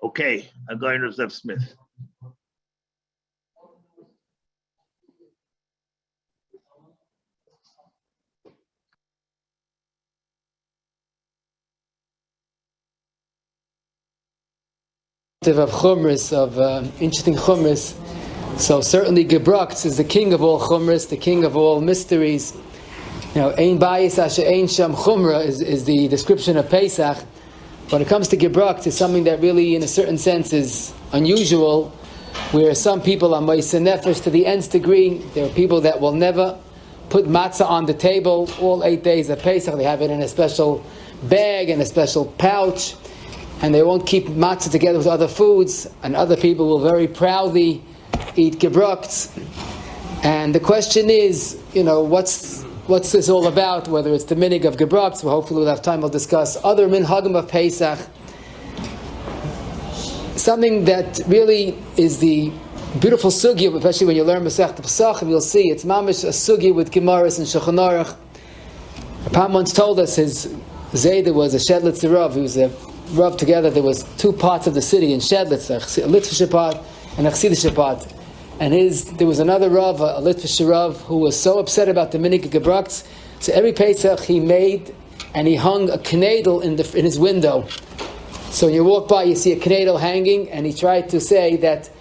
Okay, I'm going to Zev Smith. Of chumras, of interesting chumras. So certainly Gebrokts is the king of all chumras, the king of all mysteries. Ein bayis asher ein sham chumra is the description of Pesach. When it comes to Gebrokts, it's something that really, in a certain sense, is unusual, where some people are ma'aseh nefesh to the nth degree. There are people that will never put matzah on the table all 8 days of Pesach. They have it in a special bag, in a special pouch, and they won't keep matzah together with other foods, and other people will very proudly eat Gebrokts. And the question is, what's this all about? Whether it's the minhag of Gebrokts, well, hopefully we'll have time, we'll discuss other Minhagim of Pesach. Something that really is the beautiful sugya, especially when you learn Masechet Pesach, you'll see it's mamish a sugya with Gemaras and Shulchan Aruch. Pam once told us his Zayda was a Shedlitzer Rav. He was a Rav together. There was two parts of the city in Shedlitz, a Litvish part and a Chassidish part. And there was another Rav, a Litvish Rav, who was so upset about the minhag of Gebrokts. So every Pesach he made and he hung a knedel in his window. So when you walk by, you see a knedel hanging, and he tried to say that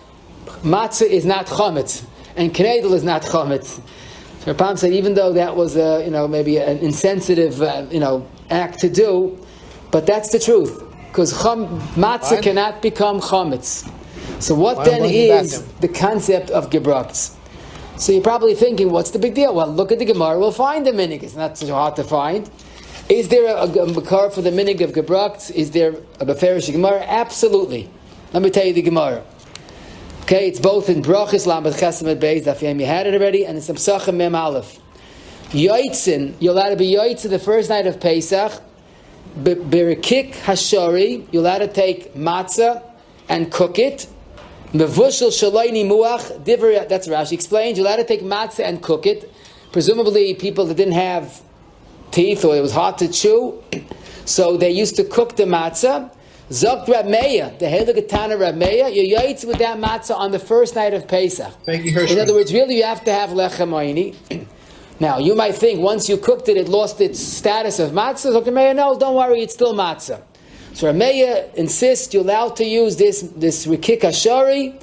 matzah is not chametz and knedel is not chametz. So Rapam said, even though that was maybe an insensitive act to do, but that's the truth, because matzah cannot become chametz. So what then is the concept of Gebrokts? So you're probably thinking, what's the big deal? Well, look at the Gemara, we'll find the minhag. It's not so hard to find. Is there a makar for the minhag of Gebrokts? Is there a beferish Gemara? Absolutely. Let me tell you the Gemara. Okay, it's both in Brachis, Lamed Chesed Beis, Daf Yom, you had it already, and it's in Pesachim Mem Aleph. Yoitzin, you're allowed to be yoitzin the first night of Pesach. Berikik hashori, you're allowed to take matzah and cook it. Mevushel shalayni muach, divrei, that's Rashi explains, you're allowed to take matzah and cook it. Presumably people that didn't have teeth or it was hard to chew, so they used to cook the matzah. Zokt Rab Meir, the Heilige Rab Meir, you're yaitz with that matzah on the first night of Pesach. Thank you, Hirschman. In other words, really you have to have lechem oini. Now, you might think once you cooked it, it lost its status of matzah. Zokt Rab Meir, no, don't worry, it's still matzah. So Rab Meir insists you're allowed to use this rikik hashari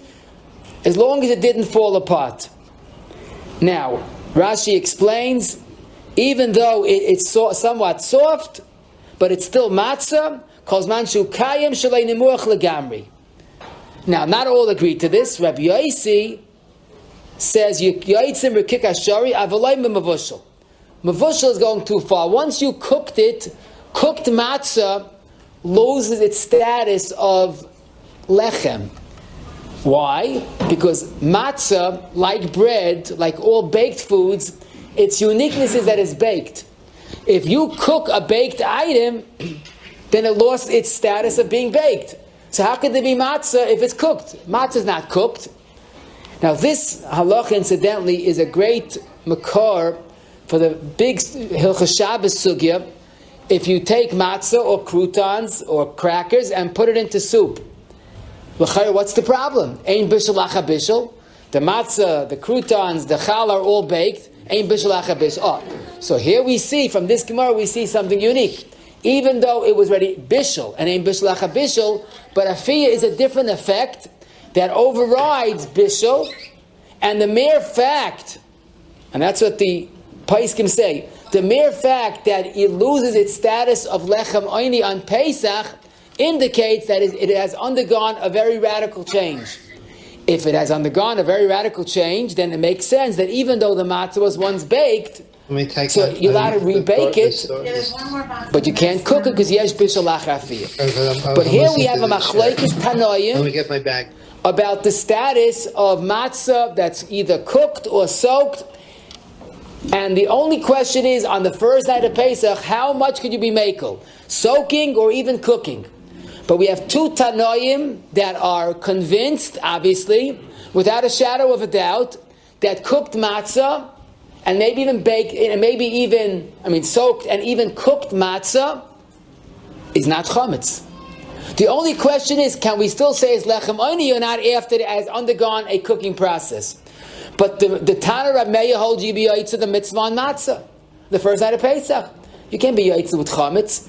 as long as it didn't fall apart. Now, Rashi explains, even though it's somewhat soft, but it's still matzah, now, not all agree to this. Rabbi Yosi says, Mavushal is going too far. Once you cooked it, cooked matzah loses its status of lechem. Why? Because matzah, like bread, like all baked foods, its uniqueness is that it's baked. If you cook a baked item, then it lost its status of being baked. So how could there be matzah if it's cooked? Matzah is not cooked. Now this halacha, incidentally, is a great makar for the big Hilchos Shabbos sugya. If you take matzah or croutons or crackers and put it into soup, what's the problem? Ein bishul acha bishul. The matzah, the croutons, the chal are all baked. Ein bishul acha bishul. Oh, so here we see, from this Gemara, we see something unique. Even though it was already bishul and ein bishul acha bishul, but afiyah is a different effect that overrides bishul, and the mere fact, and that's what the Paiskim say, the mere fact that it loses its status of lechem oini on Pesach indicates that it has undergone a very radical change. If it has undergone a very radical change, then it makes sense that even though the matzah was once baked, so you're allowed to rebake it, but you can't cook it because yesh bishul acha afiyah. But here we have a machlokes tanoim about the status of matzah that's either cooked or soaked. And the only question is, on the first night of Pesach, how much could you be makel? Soaking or even cooking? But we have two tanoim that are convinced, obviously, without a shadow of a doubt, that cooked matzah, and maybe even baked, and maybe even, soaked and even cooked matzah is not chametz. The only question is, can we still say it's lechem oini or not after it has undergone a cooking process? But the Tana Rav Meir holds you be yaitza the mitzvah on matzah, the first night of Pesach. You can't be yaitza with chametz.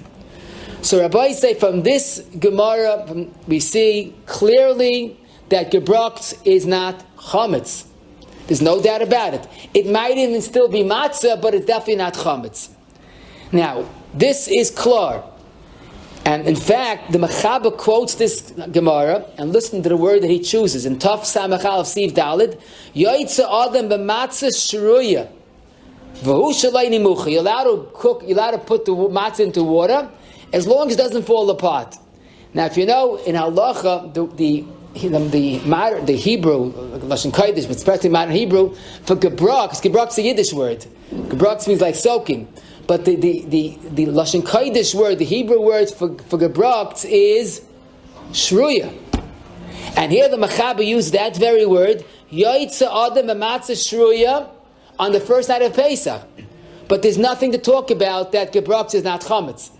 So Rabbi say from this Gemara, we see clearly that Gebrokts is not chametz. There's no doubt about it. It might even still be matzah, but it's definitely not chametz. Now, this is klar. And in fact, the Mechaber quotes this Gemara, and listen to the word that he chooses. In Taf Samach Aleph Siv Dalid, Yoitza Adam b'matzah shruya. V'hu shalai nimucha. You're allowed to cook, you're allowed to put the matzah into water, as long as it doesn't fall apart. Now, if you know, in halacha, the Hebrew, Lashon Kodesh, but especially modern Hebrew, for Gebrokts, Gebrokts is a Yiddish word. Gebrokts means like soaking. But the Lashon Kodesh word, the Hebrew word for Gebrokts is shruya. And here the Mechaber used that very word, Yoitza Adam b'matzah shruya, on the first night of Pesach. But there's nothing to talk about that Gebrokts is not chametz,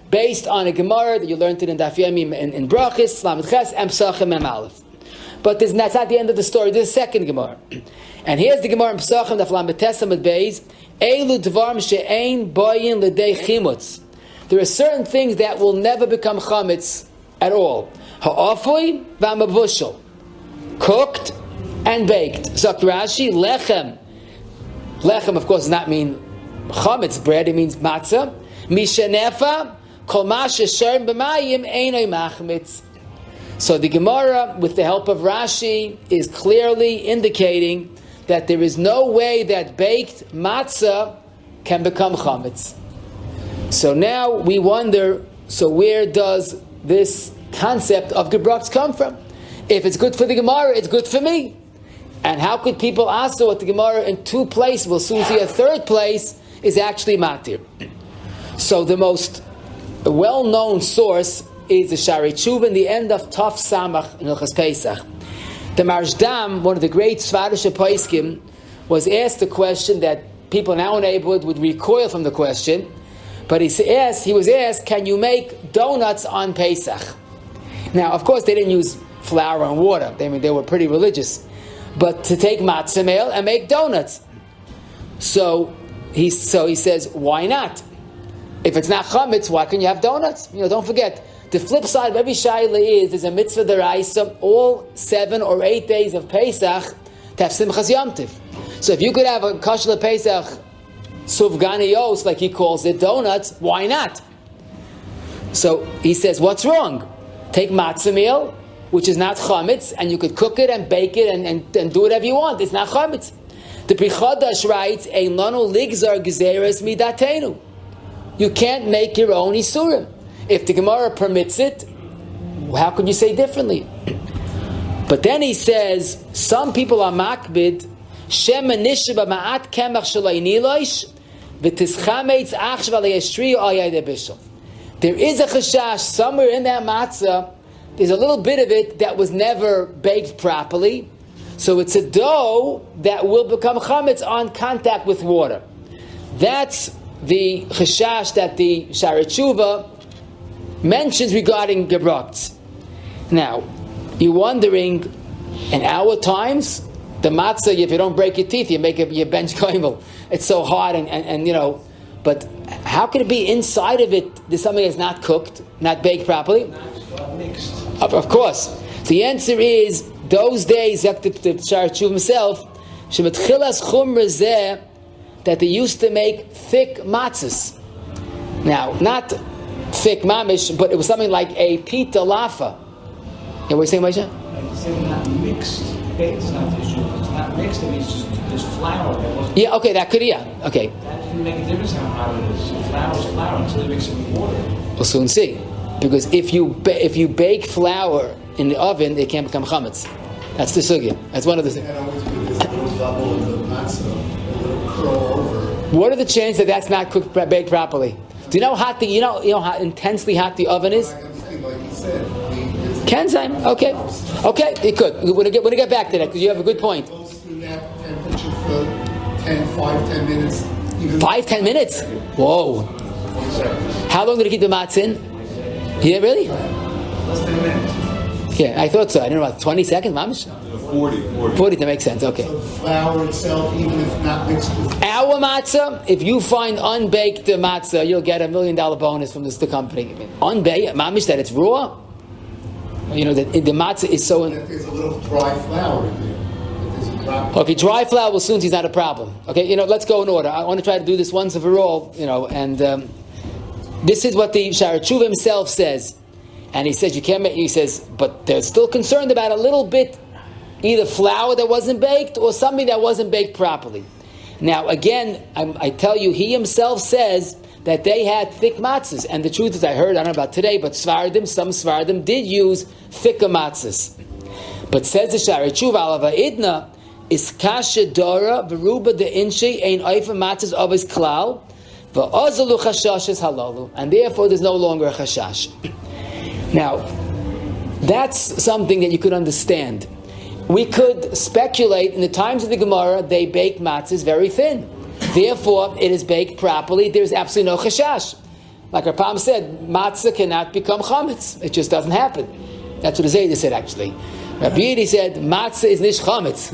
based on a Gemara that you learned it in Daf Yomi in Brachis, Lamed Ches, and Pesachim Mem Aleph. But that's not the end of the story. There's a second Gemara. And here's the Gemara in Pesachim, Daf Lamed Tes Amud Beis, Eilu dvarm she'ein boyin l'dei chimutz. There are certain things that will never become chametz at all. Ha'afui v'amavushal. Cooked and baked. Zok Rashi, lechem. Lechem, of course, does not mean chametz bread, it means matzah. Mishanefa, kol ma she'sharim b'mayim einay machmitz. So the Gemara, with the help of Rashi, is clearly indicating that there is no way that baked matzah can become chametz. So now we wonder, so where does this concept of Gebrokts come from? If it's good for the Gemara, it's good for me. And how could people also what the Gemara in two places, we'll soon see a third place, is actually matir? So the most well-known source is the Shari Tshuva in the end of Taf Samach in Hilchos Pesach. The Marshdam, one of the great Svardish Poskim, was asked a question that people in our neighborhood would recoil from the question, but he was asked, can you make donuts on Pesach? Now, of course, they didn't use flour and water. They were pretty religious. But to take matzah meal and make donuts. So he says, why not? If it's not chametz, why can you have donuts? Don't forget, the flip side of every shaila is there's a mitzvah deraisa all 7 or 8 days of Pesach to have simchas Yom Tov. So if you could have a kashla Pesach suvganiyos, like he calls it, donuts, why not? So he says, what's wrong? Take matzah meal, which is not chametz, and you could cook it and bake it and do whatever you want. It's not chametz. The Pri Chadash writes, Ein lanu ligzar gezeres midatenu. You can't make your own isurim. If the Gemara permits it, how could you say differently? But then he says, some people are makbid, shema nishba ma'at kemach shalai niloish, v'tischametz achshva le'yashriya ayay debishal. There is a chashash somewhere in that matzah, there's a little bit of it that was never baked properly, so it's a dough that will become chametz on contact with water. That's the chashash that the Shari Tshuva mentions regarding Gebrokts. Now, you're wondering, in our times, the matzah, if you don't break your teeth, you make your bench koimel. It's so hard, and but how could it be inside of it, there's something that's not cooked, not baked properly? Not mixed. Of course. The answer is, those days, the Shari Tshuva himself, shemetchilas chumra zeh, that they used to make thick matzahs. Now, not thick mamish, but it was something like a pita lafa. Yeah, what are you saying, Moshe? Like you said, not mixed. It's not the issue. It's not mixed. I mean, it's just there's flour. Yeah, okay, that could, yeah, okay. That doesn't make a difference how hot it is. Flour is flour until you mix it with water. We'll soon see. Because if you bake flour in the oven, it can't become chametz. That's the sugya. That's one of the things. What are the chances that that's not cooked, baked properly? Do you know how hot how intensely hot the oven is? Kenzyme. Okay. It could. We're gonna get back to that because you have a good point. It goes through that temperature for 5-10 minutes. 5-10 minutes? Whoa. How long did it keep the matzah in? Yeah, really? Less than a minute. Yeah, I thought so. I don't know, 20 seconds, mamish? 40 to make sense, okay. So the flour itself, even if not mixed with Our matzah, if you find unbaked matzah, you'll get $1 million bonus from the company. Unbaked, mamish, that it's raw. You know, the matzah is so... if there's a little dry flour in there. If there's a drop. Okay, dry flour will soon see not a problem. Okay, let's go in order. I want to try to do this once and for all, and this is what the Shara Tshuva himself says. And he says, you can't make, he says, but they're still concerned about a little bit, either flour that wasn't baked or something that wasn't baked properly. Now, again, I tell you, he himself says that they had thick matzahs. And the truth is, I don't know about today, but some Svardim did use thicker matzahs. But says the Shara Tshuva, Alava Idna, is kasha dora, veruba de inshi, ein oifa matzahs of his klal, v'ozalu chashashes halalu. And therefore, there's no longer a chashash. Now, that's something that you could understand. We could speculate, in the times of the Gemara, they bake matzahs very thin. Therefore, it is baked properly. There's absolutely no chashash. Like our Pam said, matzah cannot become chametz. It just doesn't happen. That's what the Zayda said, actually. Rabbi Yedi said, matzah is nish chametz.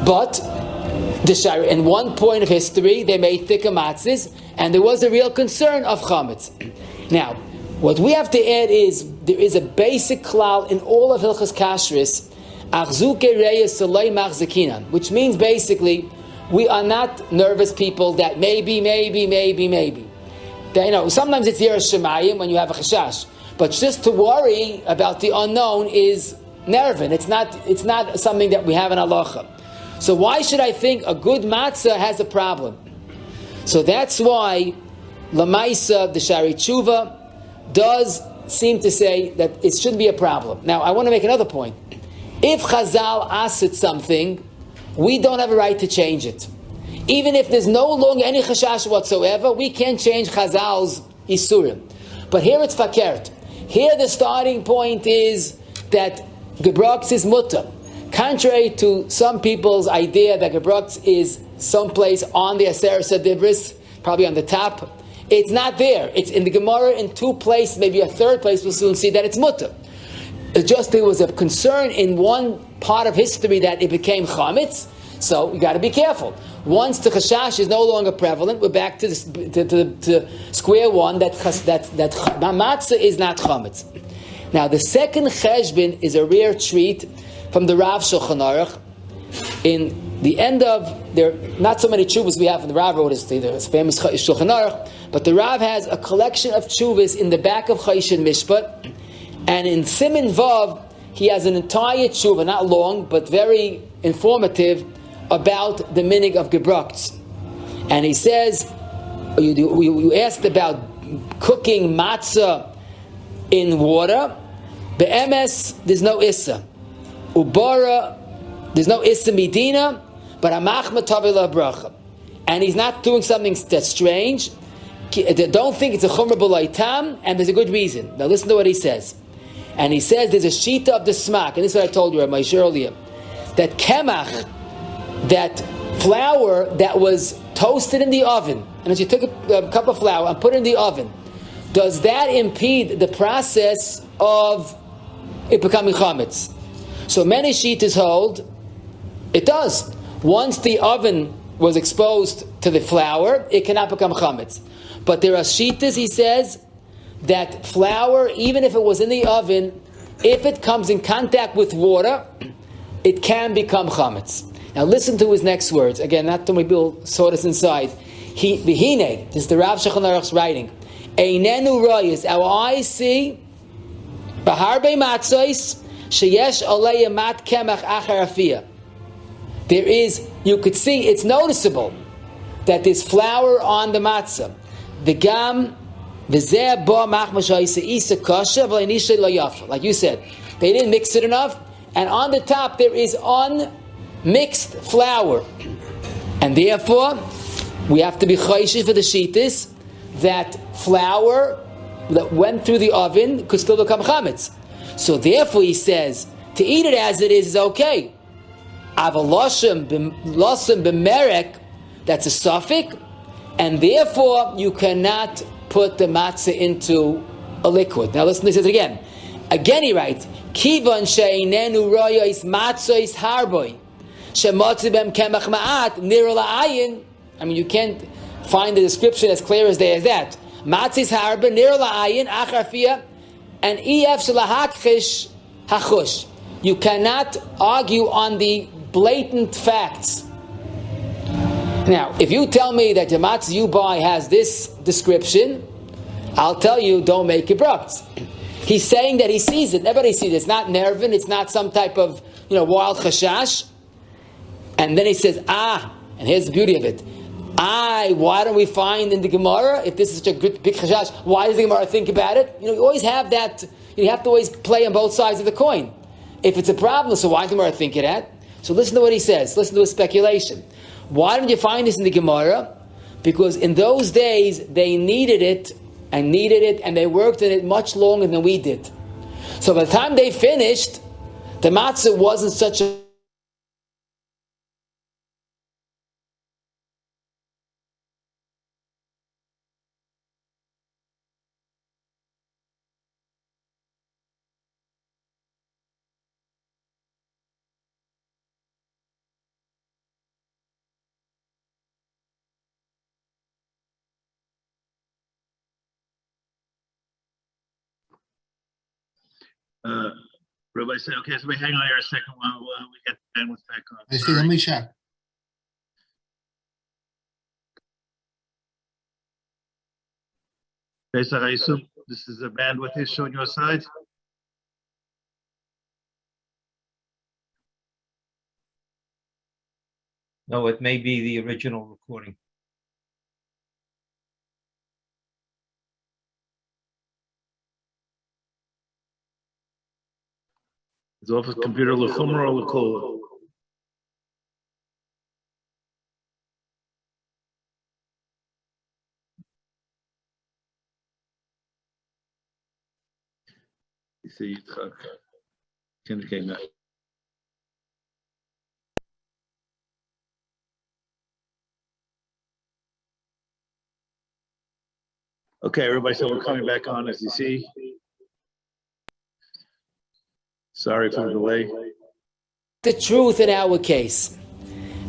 But, in one point of history, they made thicker matzahs, and there was a real concern of chametz. Now, what we have to add is, there is a basic klal in all of Hilchos Kashrus, which means basically, we are not nervous people that maybe. Sometimes it's Yiras Shamayim when you have a chashash, but just to worry about the unknown is nervin. It's not something that we have in halacha. So why should I think a good matzah has a problem? So that's why Lamaisa, the Shari Tshuva, does seem to say that it shouldn't be a problem. Now, I want to make another point. If Chazal asked something, we don't have a right to change it. Even if there's no longer any chashash whatsoever, we can't change Chazal's isurim. But here it's fakert. Here the starting point is that Gebrokts is mutter. Contrary to some people's idea that Gebrokts is someplace on the Aseret Dibris, probably on the top, it's not there. It's in the Gemara in two places, maybe a third place. We'll soon see that it's mutter. There was a concern in one part of history that it became chametz, so you got to be careful. Once the chashash is no longer prevalent, we're back to square one. That matzah is not chametz. Now, the second cheshbon is a rare treat from the Rav Shulchan Aruch. In the end of there, not so many tshuvas we have from the Rav wrote this, the famous Shulchan Aruch, but the Rav has a collection of tshuvas in the back of Choshen Mishpat, and in Siman Vav he has an entire tshuva, not long but very informative, about the minig of Gebrokts. And he says, you asked about cooking matzah in water. Be'emes, there's no issa. Ubara, there's no issa midina, but amachma tavila bracha. And he's not doing something that's strange. Don't think it's a chumra b'laitam, and there's a good reason. Now listen to what he says. And he says there's a shita of the smak, and this is what I told you, Rabbi Moshe, earlier, that kemach, that flour that was toasted in the oven, and as you took a cup of flour and put it in the oven, does that impede the process of it becoming chametz? So many shitas hold it does. Once the oven was exposed to the flour, it cannot become chametz. But there are shitas, he says, that flour, even if it was in the oven, if it comes in contact with water, it can become chametz. Now listen to his next words. Again, not too many people saw this inside. V'hine, this is the Rav Shulchan Aruch's writing. Einenu royes, our eyes see, b'harbe matzos, sheyesh olei mat kemach achar afiyah. There is, you could see, it's noticeable that there's flour on the matzah. The gam, v'zeh bo machmash isa kosher, v'leinisha lo yafra. Like you said, they didn't mix it enough, and on the top there is unmixed flour. And therefore, we have to be choishish for the shitas that flour that went through the oven could still become chametz. So therefore, he says, to eat it as it is okay. Avaloshem b'merek, that's a suffix, and therefore you cannot put the matzah into a liquid. Now listen, he says it again. Again he writes, Kivan she'einenu royos matzos harboy, she'motzi bem kemach ma'at nir la'ayin. I mean, you can't find the description as clear as day as that. Matzis harba nir la'ayin acharfia and ef shalahakchish hachush. You cannot argue on the blatant facts. Now, if you tell me that the matzah you buy has this description, I'll tell you, don't make Gebrokts. He's saying that he sees it. Everybody sees it. It's not nervin. It's not some type of wild chashash. And then he says, and here's the beauty of it. Why don't we find in the Gemara, if this is such a big chashash, why does the Gemara think about it? You always have that, you have to always play on both sides of the coin. If it's a problem, so why does the Gemara think it at? So listen to what he says. Listen to his speculation. Why don't you find this in the Gemara? Because in those days, they needed it, and they worked on it much longer than we did. So by the time they finished, the matzah wasn't such a Rabbi said, okay, so we hang on here a second while we get the bandwidth back on. I see, let me check. Pesach, I assume this is a bandwidth issue on your side? No, it may be the original recording. It's off his computer, l'chumra or l'kol. You see, Yitzchak. Ken came out. Okay, everybody, so we're coming back on, as you see. Sorry for the delay. the truth in our case.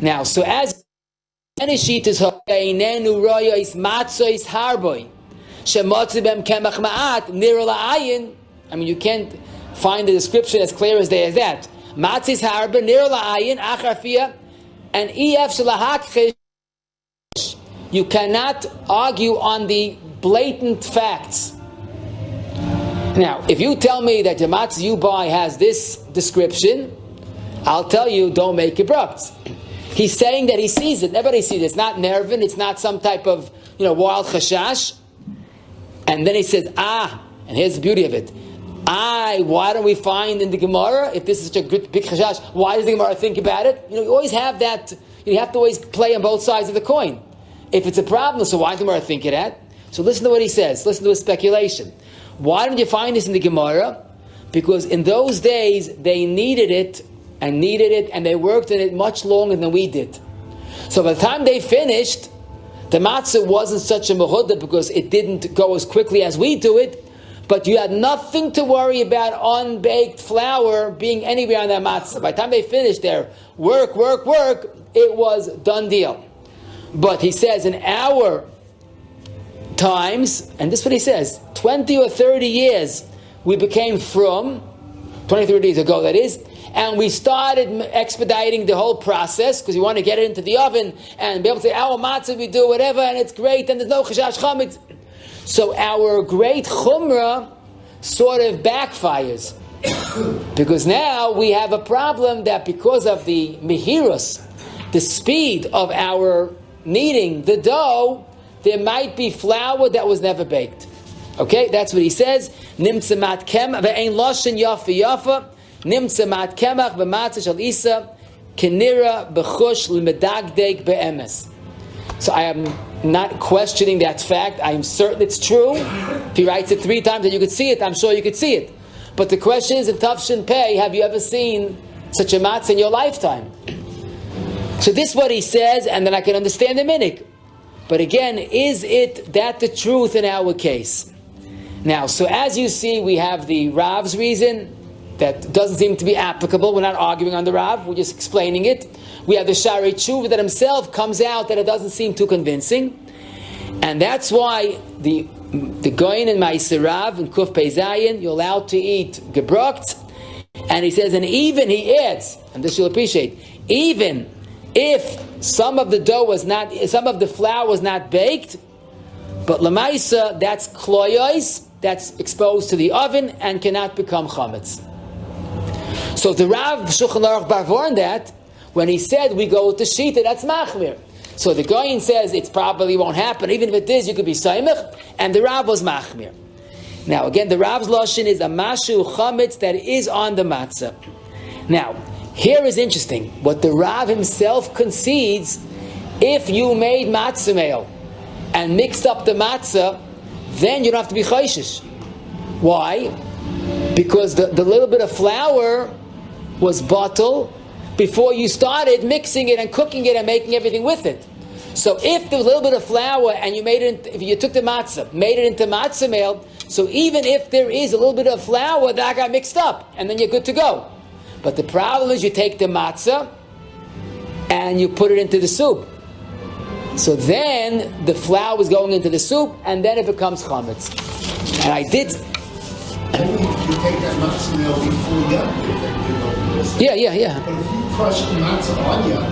Now, so as Anishit is Ha'inenu Royos Matzos Harboy Shemotzi Bem Kemach Ma'at Nir La'ayin. I mean, you can't find the description as clear as day as that. Matzis Harba Nir La'ayin Acharfia and Ef Shalahakchish. You cannot argue on the blatant facts. Now, if you tell me that the matzah you buy has this description, I'll tell you, don't make Gebrokts. He's saying that he sees it. Everybody sees it. It's not nervin. It's not some type of wild chashash. And then he says, and here's the beauty of it. Why don't we find in the Gemara, if this is such a big chashash, why does the Gemara think about it? You always have that, you have to always play on both sides of the coin. If it's a problem, so why does the Gemara think it at? So listen to what he says. Listen to his speculation. Why don't you find this in the Gemara? Because in those days, they needed it, and they worked on it much longer than we did. So by the time they finished, the matzah wasn't such a mehuda because it didn't go as quickly as we do it, but you had nothing to worry about unbaked flour being anywhere on that matzah. By the time they finished their work, it was done deal. But he says in our times, and this is what he says, 20 or 30 years we became from, 20, 30 years ago that is, and we started expediting the whole process because we want to get it into the oven and be able to say, our matzah we do whatever and it's great and there's no chashash chametz. So our great chumrah sort of backfires because now we have a problem that because of the mihirus, the speed of our kneading the dough, there might be flour that was never baked. Okay, that's what he says. Nimtza mat kemach ve'ein loshen yafa yafa. Nimtza mat kemach b'matzah shel isa kenira b'chush l'medagdeg be'emes. So I am not questioning that fact. I am certain it's true. If he writes it 3 times and you could see it, I'm sure you could see it. But the question is, in Tafshin Pei, have you ever seen such a matzah in your lifetime? So this is what he says, and then I can understand the minhag. But again, is it that the truth in our case? Now, so as you see, we have the Rav's reason that doesn't seem to be applicable. We're not arguing on the Rav, we're just explaining it. We have the Shari Tshuva that himself comes out that it doesn't seem too convincing. And that's why the Goyin in Ma'aser Rav and Kuf Pei Zayin, you're allowed to eat Gebrokts. And he says, and even he adds, and this you'll appreciate, even if some of the flour was not baked, but Lamaisa, that's kloyos, that's exposed to the oven and cannot become chametz. So the Rav Shulchan Aruch Barvor on that, when he said we go with the shita, that's machmir. So the Goyin says it probably won't happen. Even if it is, you could be saimich, and the Rav was machmir. Now again, the Rav's lashon is a mashu chametz that is on the matzah. Now, here is interesting. What the Rav himself concedes, if you made matzah meal and mixed up the matzah, then you don't have to be chayshish. Why? Because the little bit of flour was bottled before you started mixing it and cooking it and making everything with it. So if there was a little bit of flour and you made it, if you took the matzah, made it into matzah meal, so even if there is a little bit of flour, that got mixed up, and then you're good to go. But the problem is you take the matzah and you put it into the soup. So then the flour is going into the soup, and then it becomes chametz. And I did. Only if you take that matzah meal before Yom. Yeah. But if you crush the matzah on Yom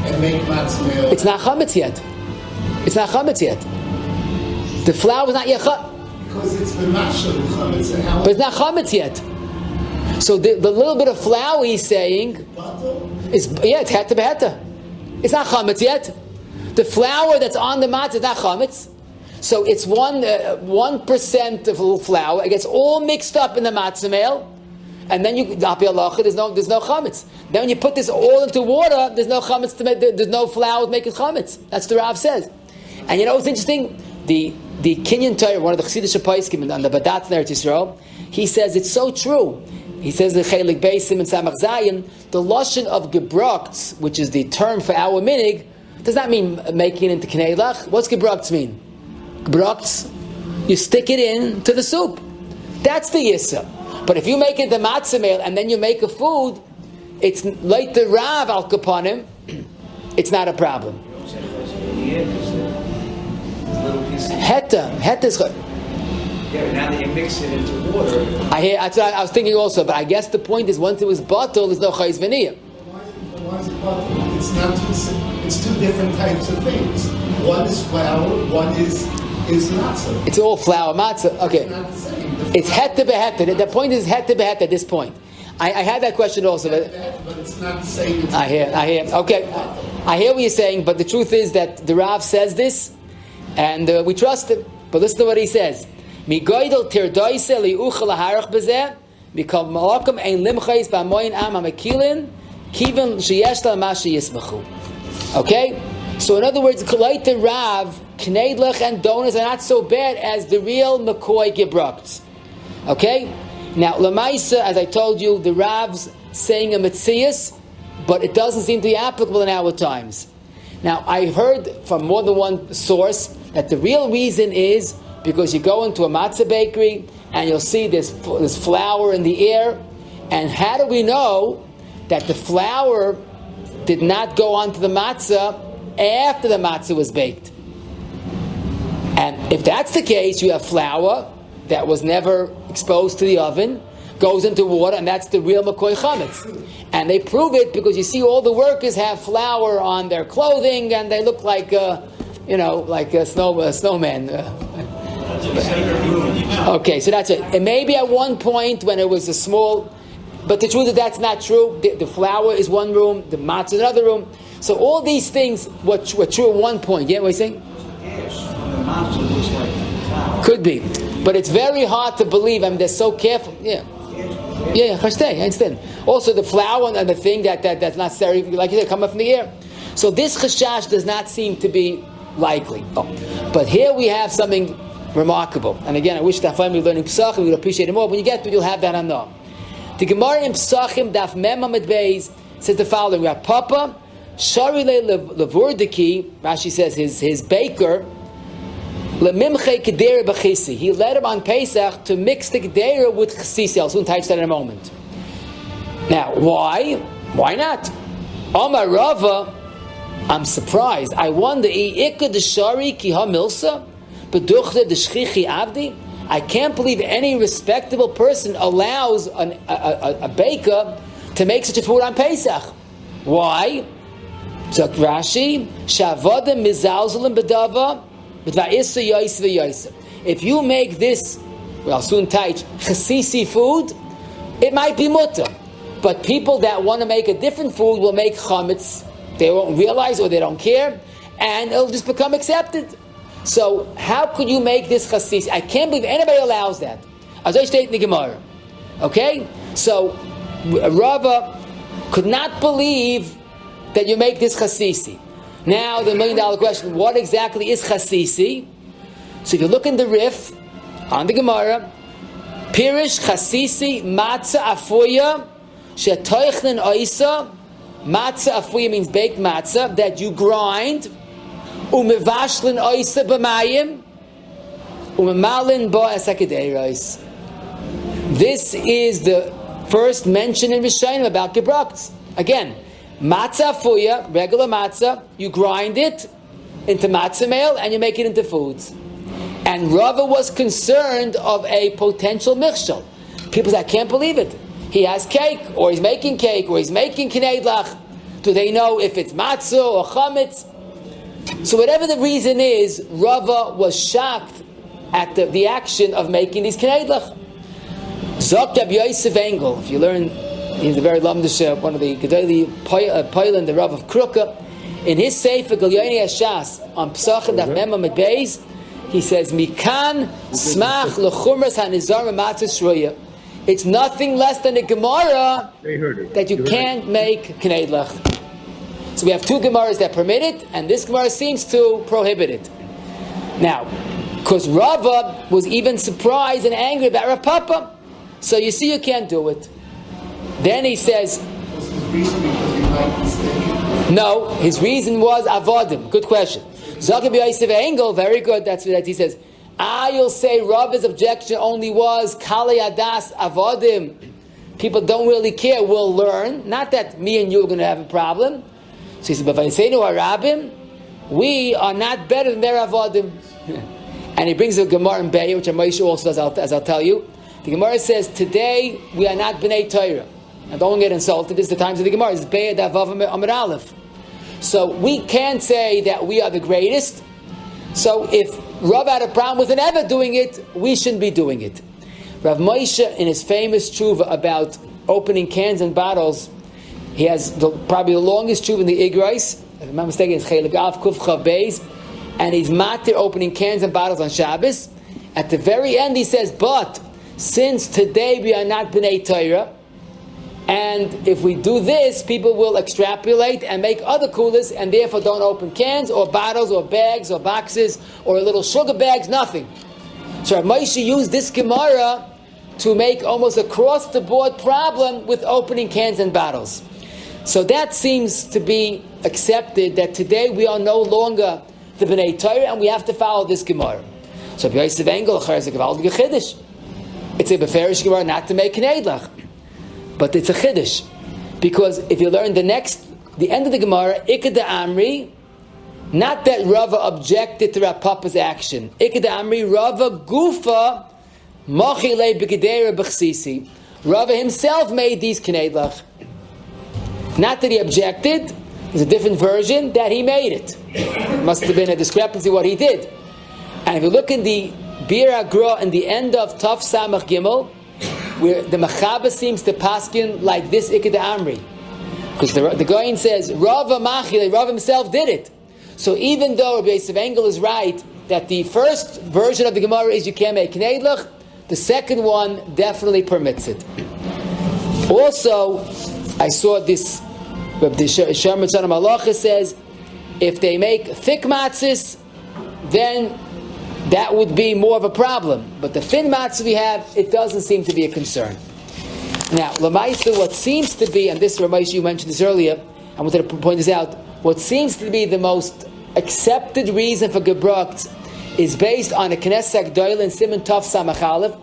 and make matzah meal, it's not chametz yet. The flour is not yet chametz. because it's the masha of chametz and how. But it's not chametz yet. So the little bit of flour he's saying is it's heta beheta. It's not chametz yet. The flour that's on the matzah is not chametz. So it's 1% of flour. It gets all mixed up in the matzah meal, and then there's no chametz. Then when you put this all into water, there's no chametz there's no flour to make it chametz. That's the Rav says. And you know what's interesting? The Kinyan Torah, one of the Chassidish Poskim on the Badatz Eretz Yisrael, he says it's so true. He says the Chelik Beisim and Samach Zayin, the lashon of Gebrokts, which is the term for our minig, does not mean making it into Kneilach. What's Gebrokts mean? Gebrokts, you stick it in to the soup. That's the Yissa. But if you make it the matzah meal and then you make a food, it's like the Rav al Kapanim, it's not a problem. Heta is. Yeah, now that you mix it into water. That's what I was thinking also, but I guess the point is once it was bottled, there's no chayz v'niyah. Why is it bottled? It's not two. It's two different types of things. One is flour. One is matzah. It's all flour matzah. Okay, It's not the same. it's heta beheta. The point is heta beheta at this point. I had that question also, but it's not the same. I hear. Okay, I hear what you're saying, but the truth is that the Rav says this, and we trust him. But listen to what he says. Migoidel tirdoise liuchel harach bezeh mikol malakam ein limchais ba'moyin am hamakilin kiven sheyesh la mashi yismachu. Okay, so in other words, kolaita Rav kneidlech and donuts are not so bad as the real McCoy Gebrokts. Okay, now lamaisa, as I told you, the Rav's saying a mitzias, but it doesn't seem to be applicable in our times. Now I heard from more than one source that the real reason is because you go into a matzah bakery and you'll see this flour in the air. And how do we know that the flour did not go onto the matzah after the matzah was baked? And if that's the case, you have flour that was never exposed to the oven, goes into water, and that's the real McCoy chametz. And they prove it because you see all the workers have flour on their clothing and they look like, like a snowman. Okay, so that's it. And maybe at one point when it was a small, but the truth is that's not true. The flour is one room, the matzah is another room. So all these things were true at one point. Yeah, what are you saying? Yes, the matzah looks like flour. Could be, but it's very hard to believe. I mean, they're so careful. Yeah, I understand. Also, the flour and the thing that's not necessarily, like you said, come up from the air. So this chashash does not seem to be likely. But here we have something remarkable. And again, I wish that we were learning Pesach, we would appreciate it more. When you get to it, you'll have that on the. The Gemara in Pesachim, Daf Mem Amud Beis, says the following: we have Papa, Shari Le Levurdiki, Rashi says his baker, Lemimche kedera b'chisi. He led him on Pesach to mix the kedera with chasisi. I'll soon touch that in a moment. Now, why? Why not? Omar Rava, I'm surprised. I wonder, I can't believe any respectable person allows a baker to make such a food on Pesach. Why? So Rashi, if you make this, well, soon touch, chasisi food, it might be mutter. But people that want to make a different food will make chametz. They won't realize or they don't care, and it'll just become accepted. So how could you make this chasisi? I can't believe anybody allows that. As I state in the Gemara. Okay? So Rava could not believe that you make this chasisi. Now the $1 million question, what exactly is chasisi? So if you look in the Rif, on the Gemara, Pirish chasisi matzah afuya shetoichnen oisa. Matzah afuya means baked matzah that you grind. Umevashlin oisa b'mayim. Umemalin bo esakideiros. This is the first mention in Rishayim about Gebrokts. Again, matzah afuya, regular matzah, you grind it into matzah meal and you make it into foods. And Rava was concerned of a potential michshel. People say, I can't believe it. He has cake, or he's making cake, or he's making kneidlach. Do they know if it's matzah or chametz? So whatever the reason is, Rava was shocked at the action of making these kneidlach. Zok Reb Yosef Engel, if you learn, he's a very lamdish, one of the Gedali Poilan, the Rav of Kruka, in his Sefer Gilyoni Hashas on Pesach Daf Mem Amud Beis, he says, Mikan smach lechumras hanizar matzah shruya. It's nothing less than a Gemara that you can't make kneidlach. So we have two Gemaras that permit it, and this Gemara seems to prohibit it. Now, because Rava was even surprised and angry about Rav Papa, so you see you can't do it. Then he says, Was his reason because he might mistake? no, his reason was avodim. Good question. Zakabi Yosef Engel, very good. That's what he says. You'll say Rava's objection only was Kali Adas Avodim. People don't really care. We'll learn. Not that me and you are going to have a problem. So he said, but Vayiseinu HaRabim, we are not better than their Avodim. And he brings a Gemara in Be'er, which Moshe also does, as I'll tell you. The Gemara says, today we are not B'nai Torah. And don't get insulted. This is the times of the Gemara. It's Be'er Davav Amid Aleph. So we can't say that we are the greatest. So if Rav had a problem with an Eved doing it, we shouldn't be doing it. Rav Moshe, in his famous tshuva about opening cans and bottles, he has probably the longest tshuva in the Igros. If I'm not mistaken, it's Chelik Av Kuf Chav Beis, and he's matir opening cans and bottles on Shabbos. At the very end, he says, but since today we are not B'nai Torah, and if we do this, people will extrapolate and make other kulas, and therefore don't open cans or bottles or bags or boxes or little sugar bags, nothing. So Rav Moshe used this Gemara to make almost across-the-board problem with opening cans and bottles. So that seems to be accepted, that today we are no longer the B'nai Torah, and we have to follow this Gemara. So Rav Yosef Engel, it's a gewaltige chiddush. It's a beferish Gemara not to make kneidlach. But it's a chiddush, because if you learn the end of the Gemara, Ikad Amri, not that Rava objected to Rav Papa's action. Ikad Amri, Rava Gufa, Mochile B'Gedera B'Chsisi. Rava himself made these kneidlach. Not that he objected, there's a different version that he made it. Must have been a discrepancy what he did. And if you look in the Bir Agra in the end of Taf Samach Gimel, where the Machaba seems to paskin like this Ikad Amri, because the Goyin says Rava Machile, Rava himself did it. So even though Rabbi Yosef Engel is right that the first version of the Gemara is you can't make kneidlach, the second one definitely permits it. Also, I saw this. Rabbi Sherman Tzana Malacha says if they make thick matzahs, then that would be more of a problem. But the thin matzah we have, it doesn't seem to be a concern. Now, Lamaisa, what seems to be, and this Ramesh, you mentioned this earlier, I wanted to point this out, what seems to be the most accepted reason for Gebrokts is based on a Knesset Gdoil in Simon Tov Samach Aleph.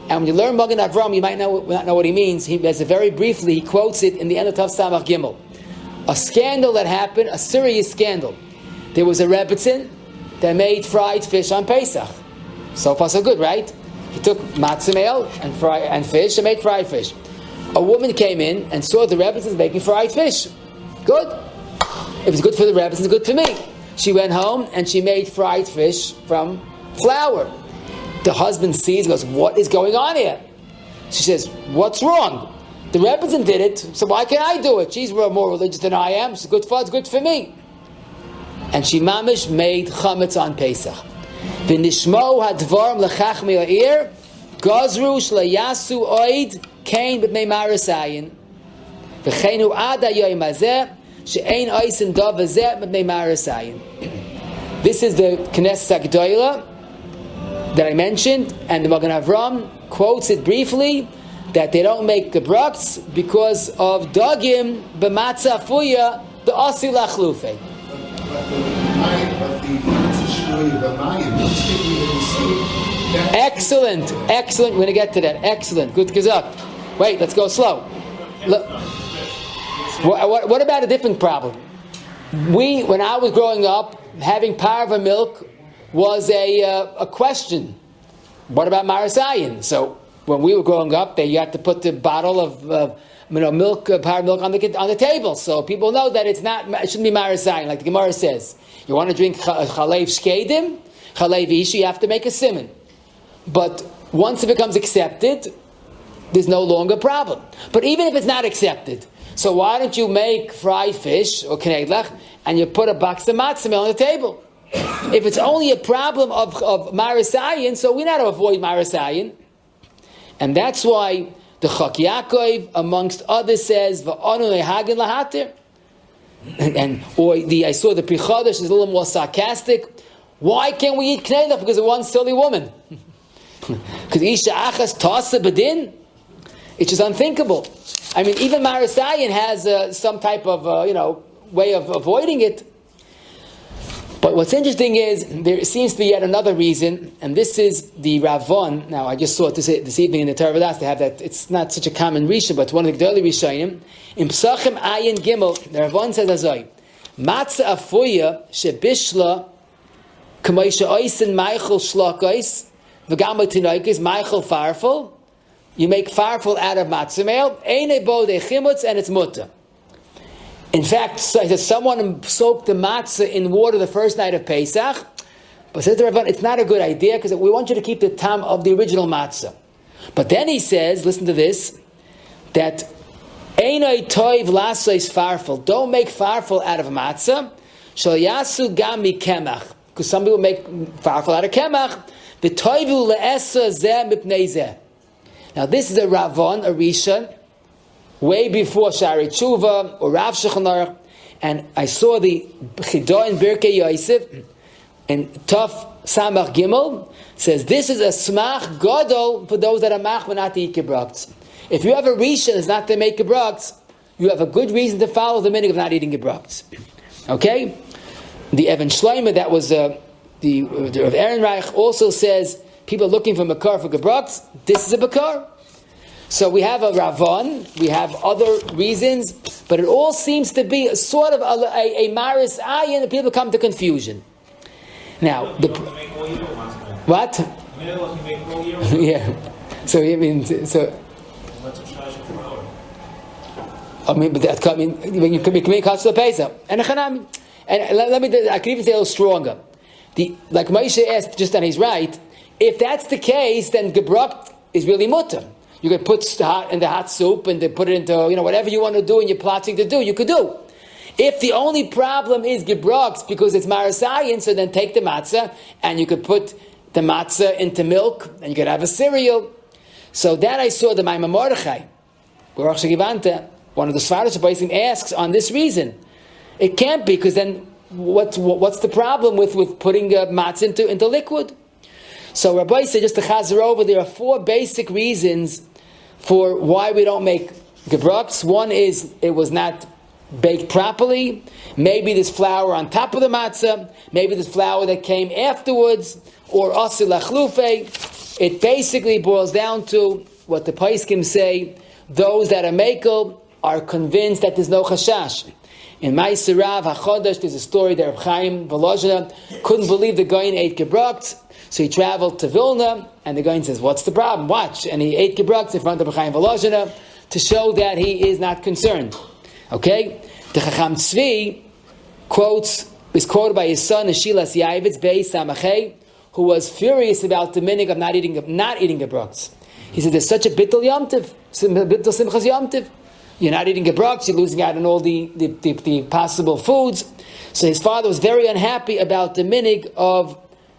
And when you learn Magen Avram, you might not know what he means. He has a very briefly, he quotes it in the end of Tov Samach Gimel. A scandal that happened, a serious scandal. There was a Rebbetzin that made fried fish on Pesach. So far so good, right? He took matzah meal and fish and made fried fish. A woman came in and saw the Rebbetzin making fried fish. Good. If it's good for the Rebbetzin, it's good for me. She went home and she made fried fish from flour. The husband sees, goes, what is going on here? She says, what's wrong? The Rebbetzin did it, so why can't I do it? She's more religious than I am. It's good for me. And she mamish made chametz on Pesach. V'nishmo hadvarim lechachmi ha'ir gazru shleyasu oid kain b'mei marasayin v'cheinu ad hayoyim hazeh she'ein oisin dov hazeh b'mei marasayin. This is the Knesset Gdoila that I mentioned, and the Magen Avram quotes it briefly that they don't make gebrokts because of dagim b'matzah fuya the asi lachlufe. Excellent. We're going to get to that. Excellent. Good gazak. Wait, let's go slow. Look, what about a different problem? When I was growing up, having parva milk was a question. What about marasayin? So when we were growing up, you had to put the bottle of milk, parva milk on the table, so people know that it shouldn't be marasayin, like the Gemara says. You want to drink chalev shkedim, chalev ishi, you have to make a siman. But once it becomes accepted, there's no longer a problem. But even if it's not accepted, so why don't you make fried fish or knedlach and you put a box of matzah meal on the table? If it's only a problem of marasayin, so we know how to avoid marasayin. And that's why the Chak Yaakov, amongst others, says v'anu lehagin lahatir. I saw the Pri Chodesh is a little more sarcastic. Why can't we eat knedlach? Because of one silly woman. Because isha achas tasa bedin. It's just unthinkable. I mean, even marasayin has some type of way of avoiding it. But what's interesting is there seems to be yet another reason, and this is the Ravon. Now, I just saw it this evening in the Torah Vodas. They have that. It's not such a common Rishon, but it's one of the Gdolei Rishonim. In Pesachim Ayin Gimel, the Ravon says azoi, Matzah afuya shebishla k'moisha oisin meichel shlokos v'gam tinoikis meichel farfel. You make farfel out of matzah meal. Eine bo de chimutz, and it's mutter. In fact, someone soaked the matzah in water the first night of Pesach, but says the Ravon, it's not a good idea because we want you to keep the tam of the original matzah. But then he says, listen to this, that einoi toiv lasois farfel, don't make farfel out of matzah, shal yasu gam mi kemach, because some people make farfel out of kemach, v'toivu le'esa zeh mipnei zeh. Now this is a Ravon, a Rishon, way before Shari Tshuva or Rav Shulchan Aruch, and I saw the Chidah in Birkei Yosef and Tov Samach Gimel says this is a smach gadol for those that are mach but not to eat gebrokts. If you have a rishon is not to make gebrokts, you have a good reason to follow the minhag of not eating gebrokts. Okay, the Evan Shleimer that was the of Ehrenreich also says people are looking for makar for gebrokts. This is a makar. So we have a Ravon, we have other reasons, but it all seems to be a sort of a maris ayin that people come to confusion. Now, what? Yeah. So I mean, so. I mean, but that you can make Chatzah Pesach and a Chanami. And let me. I can even say a little stronger. Like Moshe asked, just on his right. If that's the case, then Gebrokt is really mutter. You can put in the hot soup and they put it into, whatever you want to do and you're plotting to do, you could do. If the only problem is Gebrokts because it's marasayin, so then take the matzah and you could put the matzah into milk and you could have a cereal. So that I saw the Maimon Mordechai, one of the Sfarash Baisim asks on this reason. It can't be, because then what's the problem with putting matzah into liquid? So Rabbi said, just to chazer over, there are 4 basic reasons for why we don't make gebrokts. One is it was not baked properly. Maybe there's flour on top of the matzah. Maybe there's flour that came afterwards. or Asir Lachlufe. It basically boils down to what the Paiskim say, those that are Mekel are convinced that there's no Chashash. In Ma'aser Rav HaChodesh, there's a story that Reb Chaim Volozhiner couldn't believe the Goyin ate Gebrokts, so he traveled to Vilna, and the Goyin says, what's the problem? Watch. And he ate Gebrokts in front of Reb Chaim Volozhiner to show that he is not concerned. Okay? The Chacham Tzvi is quoted by his son, Eshilas Yaivitz, Beis Samachei, who was furious about the minig of not eating Gebrokts. He said, there's such a bittul Yom Tov, bittul Simchas Yom Tov. You're not eating Gebrokts, you're losing out on all the possible foods. So his father was very unhappy about the minig of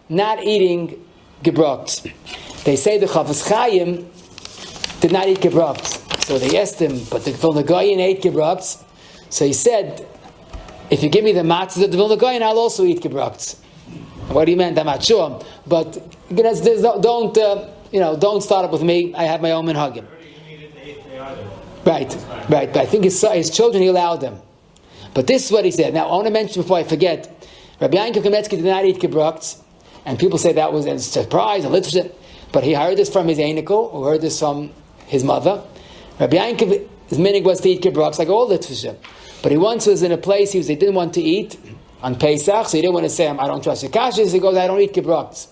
not eating Gebrokts. They say the Chafetz Chaim did not eat Gebrokts. So they asked him, but the Vilna Goyin ate Gebrokts. So he said, if you give me the matzahs of the Vilna Goyin, I'll also eat Gebrokts. What do you mean? I'm not sure. But don't start up with me. I have my own Minhagim. Right. But I think his children, he allowed them. But this is what he said. Now, I want to mention before I forget, Rabbi Yankov Kametsky did not eat Gebrokts, and people say that was a surprise, a literature. But he heard this from his Einikel, who heard this from his mother. Rabbi Yankov's minig was to eat Gebrokts, like all literature. But he once was in a place he didn't want to eat on Pesach, so he didn't want to say, I don't trust the kashas. He goes, I don't eat Gebrokts.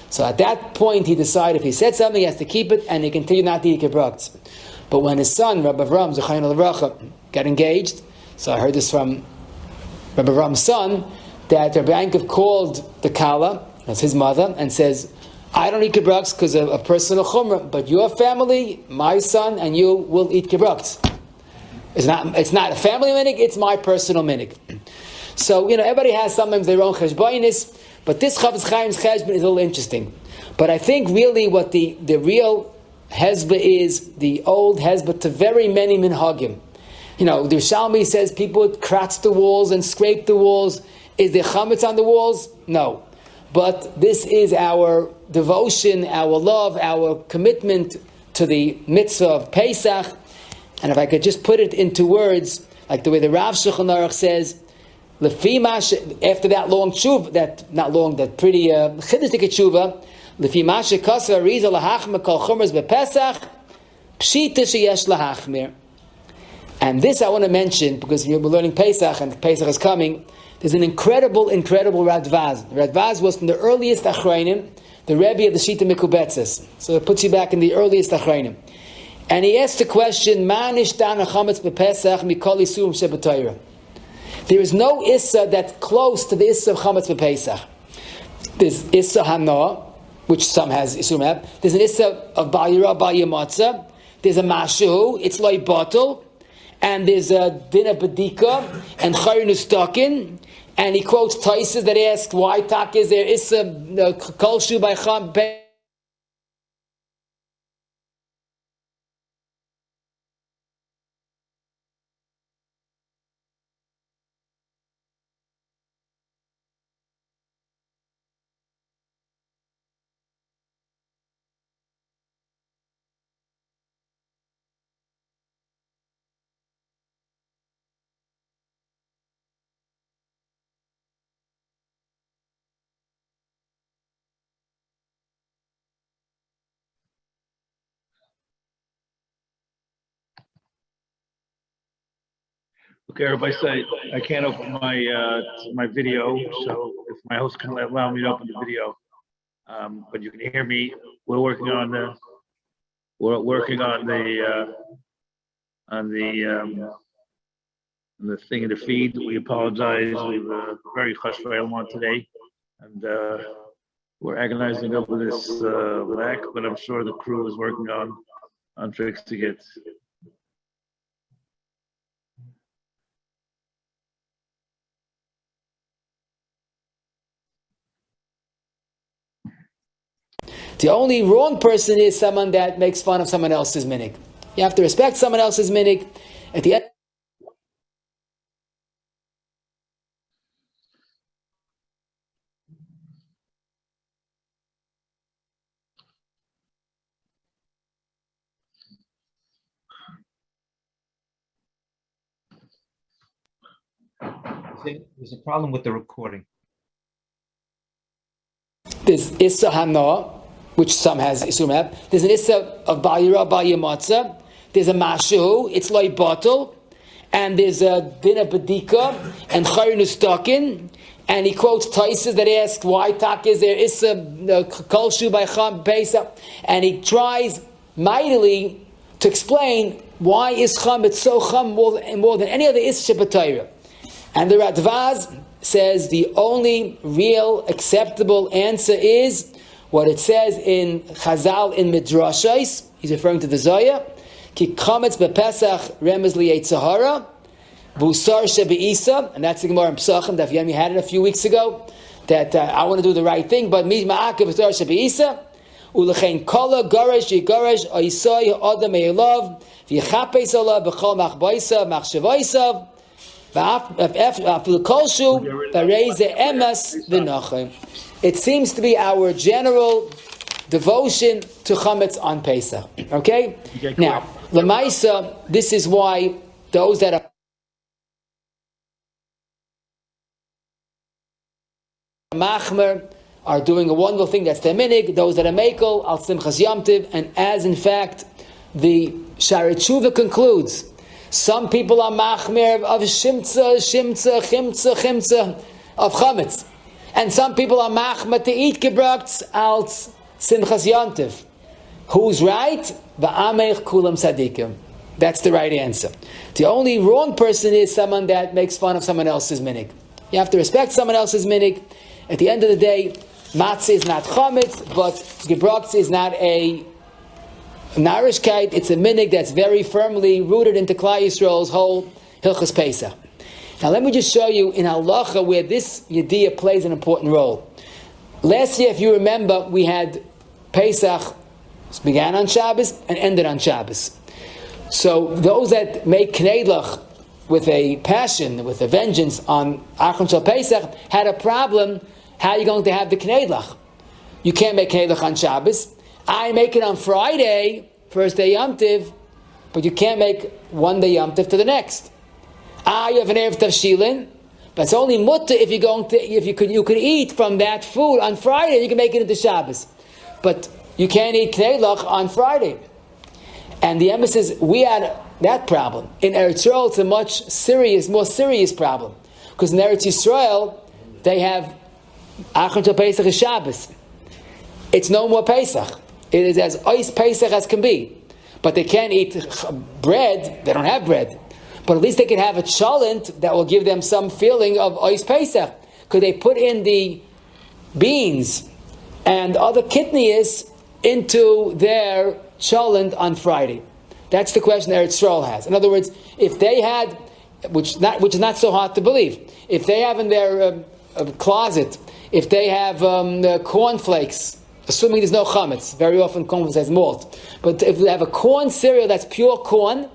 So at that point, he decided if he said something, he has to keep it, and he continued not to eat Gebrokts. But when his son, Rabbi Avram, Zechayin al-Racha, got engaged, so I heard this from Rabbi Avram's son, that Rabbi Yankov called the Kala, that's his mother, and says, I don't eat Gebrokts because of a personal chumrah, but your family, my son, and you will eat Gebrokts. It's not a family minig, it's my personal minig. So, everybody has sometimes their own cheshbonis, but this Chafetz Chaim's cheshbon is a little interesting. But I think really what the real hezbah is, the old hezbah to very many minhagim. The Shalmi says people would kratz the walls and scrape the walls. Is there chametz on the walls? No. But this is our devotion, our love, our commitment to the mitzvah of Pesach. And if I could just put it into words, like the way the Rav Shulchan Aruch says, Lefi mash, after that long tshuva, that pretty chiddushdik tshuva, Lefi mash kasar ariza lahachmer kol chumras bepesach, pshita sheyesh lahachmer. And this I want to mention because we're learning Pesach and Pesach is coming. There's an incredible Radvaz. Radvaz was from the earliest Achrayim, the Rebbe of the Shita Mikubetzes. So it puts you back in the earliest Achrayim. And he asked the question, Ma nishtan hachametz bepesach mikol isurim shebetayra. There is no Issa that's close to the Issa of Chametz b'Pesach. There's Issa Hanoah, which some has Isurim have. There's an Issa of Bal Yirah, Bal Yamatzah. There's a Mashu, it's Loi Batel. And there's a Din of Bedika and Chayr Nustakin. And he quotes Taisus that asked, why Tak is there Issa Kolshu by Cham Okay, everybody say I can't open my video, so if my host can allow me to open the video, but you can hear me. We're working on the thing in the feed. We apologize. We were very frustrated on today, and we're agonizing over this lack. But I'm sure the crew is working on fixing it. The only wrong person is someone that makes fun of someone else's minig. You have to respect someone else's minig. At the end, There's a problem with the recording. There's Issa Hana, which some has Isur have. There's an Issa of Bayira, Bayimatza. There's a Mashu, it's like bottle. And there's a Din of Badika and Chayr Nustakin. And he quotes Taisus that asks, why tak is there Issa Kolshu by Cham Pesach? And he tries mightily to explain why is Cham, it's so Cham more than any other Issa Shabbatayra. And the Radvaz says the only real acceptable answer is what it says in Chazal in Midrashais. He's referring to the Zoya. Ki kametz bepesach remez li'etzahara v'usar shebe'isa, and that's the Gemara in Pesachim. That Yemi had it a few weeks ago. That I want to do the right thing, but mi ma'akev v'usar shebe'isa ulechein kala garash yigaresh oisai adam me'elav v'yichapes alav b'chol machbaisa machshavaisav v'afil kolshu v'reize emes v'nachim. It seems to be our general devotion to chametz on Pesach. Okay? Now, Lamaisa, this is why those that are machmer are doing a wonderful thing, that's their minig. Those that are mekel, al simchas yomtiv, and as in fact the Shari Tshuva concludes, some people are machmer of shimtza of chametz. And some people are machma to eat gebrokts als simchas yontiv. Who's right? Va'amech kulam sadikim. That's the right answer. The only wrong person is someone that makes fun of someone else's minig. You have to respect someone else's minig. At the end of the day, matzah is not chametz, but gebrokts is not a narishkeit. It's a minig that's very firmly rooted into Klal Yisrael's whole Hilchos Pesach. Now let me just show you in halacha where this yediyah plays an important role. Last year, if you remember, we had Pesach began on Shabbos and ended on Shabbos. So those that make kneidlach with a passion, with a vengeance on Achron Shal Pesach had a problem. How are you going to have the kneidlach? You can't make kneidlach on Shabbos. I make it on Friday, first day Yom Tiv, but you can't make one day Yom Tiv to the next. You have an Erev Tavshilin, but it's only mutter if you're going to, you could eat from that food on Friday, you can make it into Shabbos. But you can't eat kneidlach on Friday. And the emphasis, we had that problem. In Eretz Yisrael, it's a much more serious problem. Because in Eretz Yisrael, they have Achron Shal Pesach is Shabbos. It's no more Pesach. It is as ois Pesach as can be. But they can't eat bread, they don't have bread. But at least they can have a cholent that will give them some feeling of ois Pesach. Could they put in the beans and other kidneys into their cholent on Friday? That's the question Eretz Yisrael has. In other words, if they had, which is not so hard to believe, if they have in their closet, if they have cornflakes, assuming there's no chametz, very often cornflakes has malt, but if they have a corn cereal that's pure corn,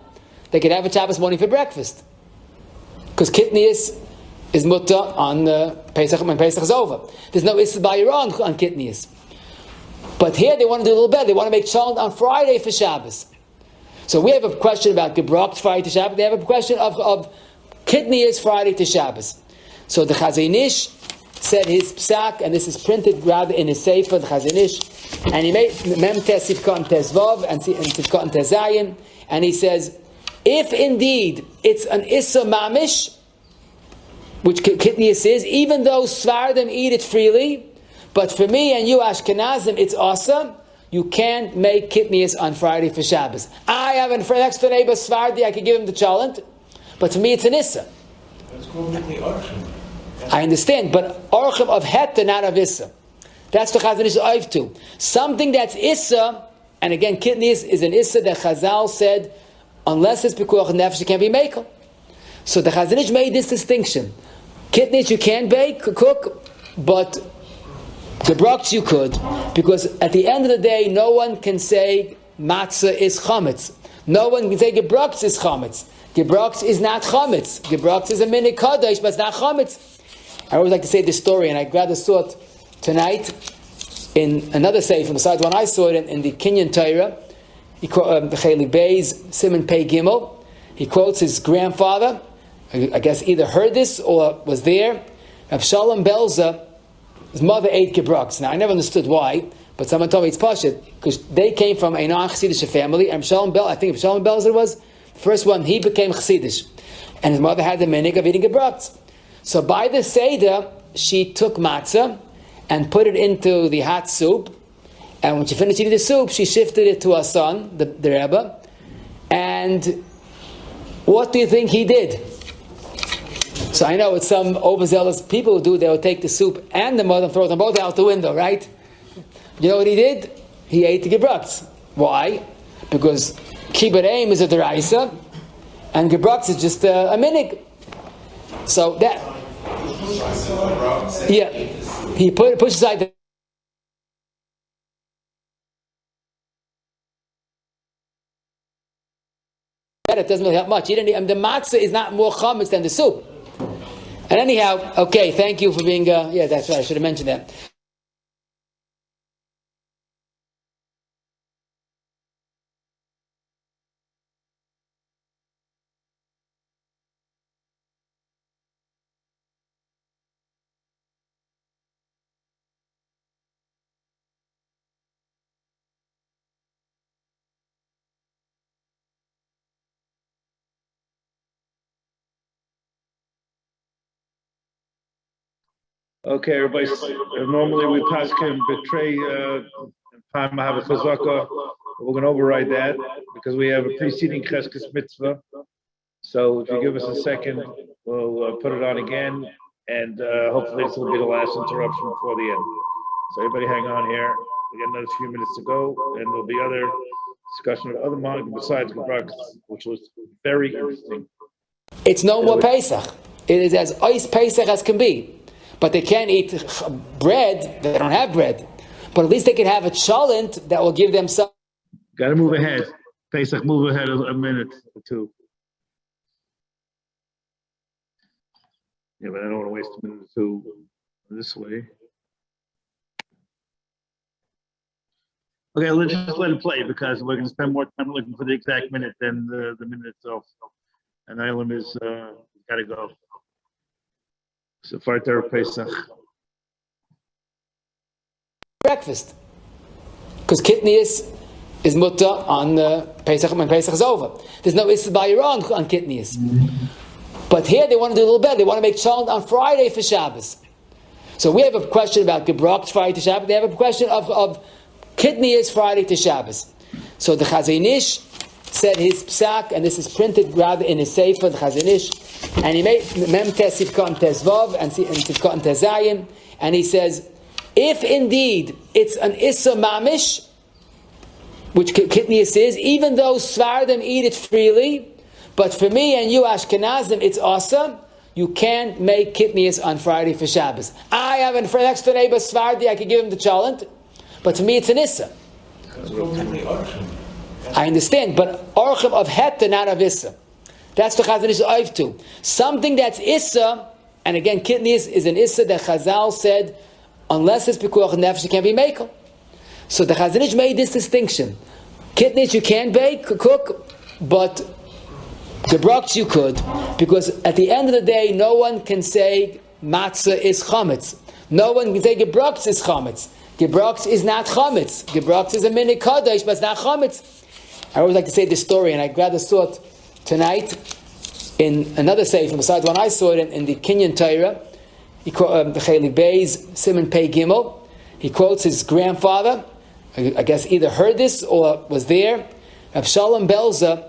they could have it Shabbos morning for breakfast. Because kidneys is mutter on Pesach, when Pesach is over. There's no Issa Bayira on kidneys. But here they want to do a little better. They want to make cholent on Friday for Shabbos. So we have a question about Gebrokts Friday to Shabbos. They have a question of kidneys Friday to Shabbos. So the Chazon Ish said his psak, and this is printed rather in his sefer, the Chazon Ish, and he made Mem Tes Sivkot Tes Vav and Sivkot Tes Zayin, and he says, if indeed it's an Issa Mamish, which kidneys is, even though Svardim eat it freely, but for me and you Ashkenazim, it's awesome. You can't make kidneys on Friday for Shabbos. I have an next door neighbor Svardi, I could give him the cholent, but for me it's an Issa. That's called the Orchim. I understand, but Orchim of Heta, not of Issa. That's the Chazon Ish Oiv to. Something that's Issa, and again, kidneys is an Issa that Chazal said, unless it's Pikuach Nefesh, it can't be Mekel. So the Chazon Ish made this distinction. Kidneys you can cook, but Gebrokts you could, because at the end of the day, no one can say matzah is chametz. No one can say Gebrokts is chametz. Gebrokts is not chametz. Gebrokts is a minig kadosh, but it's not chametz. I always like to say this story, and I rather saw it tonight in another sefer, besides when I saw it in the Kinyan Torah, the Chelik Bey's Simon Pei Gimel. He quotes his grandfather, I guess either heard this or was there. Rav Shalom Belza his mother ate Gebrokts. Now, I never understood why, but someone told me it's Pashut, because they came from a non-Chassidish family, and Shalom Bel, I think Shalom Belzer was, the first one, he became Chassidish. And his mother had the minhag of eating Gebrokts. So by the Seder, she took matzah and put it into the hot soup, and when she finished eating the soup, she shifted it to her son, the Rebbe, and what do you think he did? So I know what some overzealous people would do. They would take the soup and the mother and throw them both out the window, right? You know what he did? He ate the Gebrokts. Why? Because kibbut aim is a deraisa, and Gebrokts is just a minhag. So that, yeah, he pushed aside the. It doesn't really help much. The matzah is not more chametz than the soup. And anyhow, okay, thank you for being, yeah, that's right, I should have mentioned that. Okay, everybody. Normally we pass him betray time I have a chazaka. We're going to override that because we have a preceding cheskes mitzvah. So if you give us a second, we'll put it on again, and hopefully this will be the last interruption before the end. So everybody hang on here. We got another few minutes to go, and there'll be other discussion of other Minhagim besides Gebrokts, which was very interesting. It's no more Pesach. It is as ice Pesach as can be. But they can't eat bread. They don't have bread. But at least they can have a cholent that will give them some. Got to move ahead. Pesach, move ahead a minute or two. Yeah, but I don't want to waste a minute or two this way. Okay, let's just let it play because we're going to spend more time looking for the exact minute than the minute itself. And Ilam is got to go. So far, Pesach. Breakfast. Because kitnius is mutter on Pesach when Pesach is over. There's no Issa Bayron on kitnius. But here they want to do a little better. They want to make cholent on Friday for Shabbos. So we have a question about Gebrokts Friday to Shabbos. They have a question of kitnius Friday to Shabbos. So the Chazon Ish said his psak, and this is printed rather in his sefer, the Chazon Ish, and he made Mem Tes Sivkot Tes Vav and Sivkot Tes Zayin, and he says, if indeed it's an Issa Mamish, which kitnius is, even though Svardim eat it freely, but for me and you Ashkenazim, it's awesome, you can't make kitnius on Friday for Shabbos. I have a next door neighbor Svardi, I could give him the cholent, but to me it's an Issa. I understand, but Orchim of Heta, not of Issa. That's the Chazon Ish Oiv too. Something that's Issa, and again, kitnius is an Issa that Chazal said, unless it's Pekuach Nefesh, it can't be Mekel. So the Chazon Ish made this distinction. Kitnius you can bake, cook, but Gebrokts you could, because at the end of the day, no one can say matzah is chametz. No one can say Gebrokts is chametz. Gebrokts is not chametz. Gebrokts is a minhag kadosh, but it's not chametz. I always like to say this story, and I rather saw it tonight in another sefer besides when I saw it in the Kenyan Torah. The Chelik Bey's Simon Pei Gimel. He quotes his grandfather. I guess either heard this or was there. Shalom Belzer,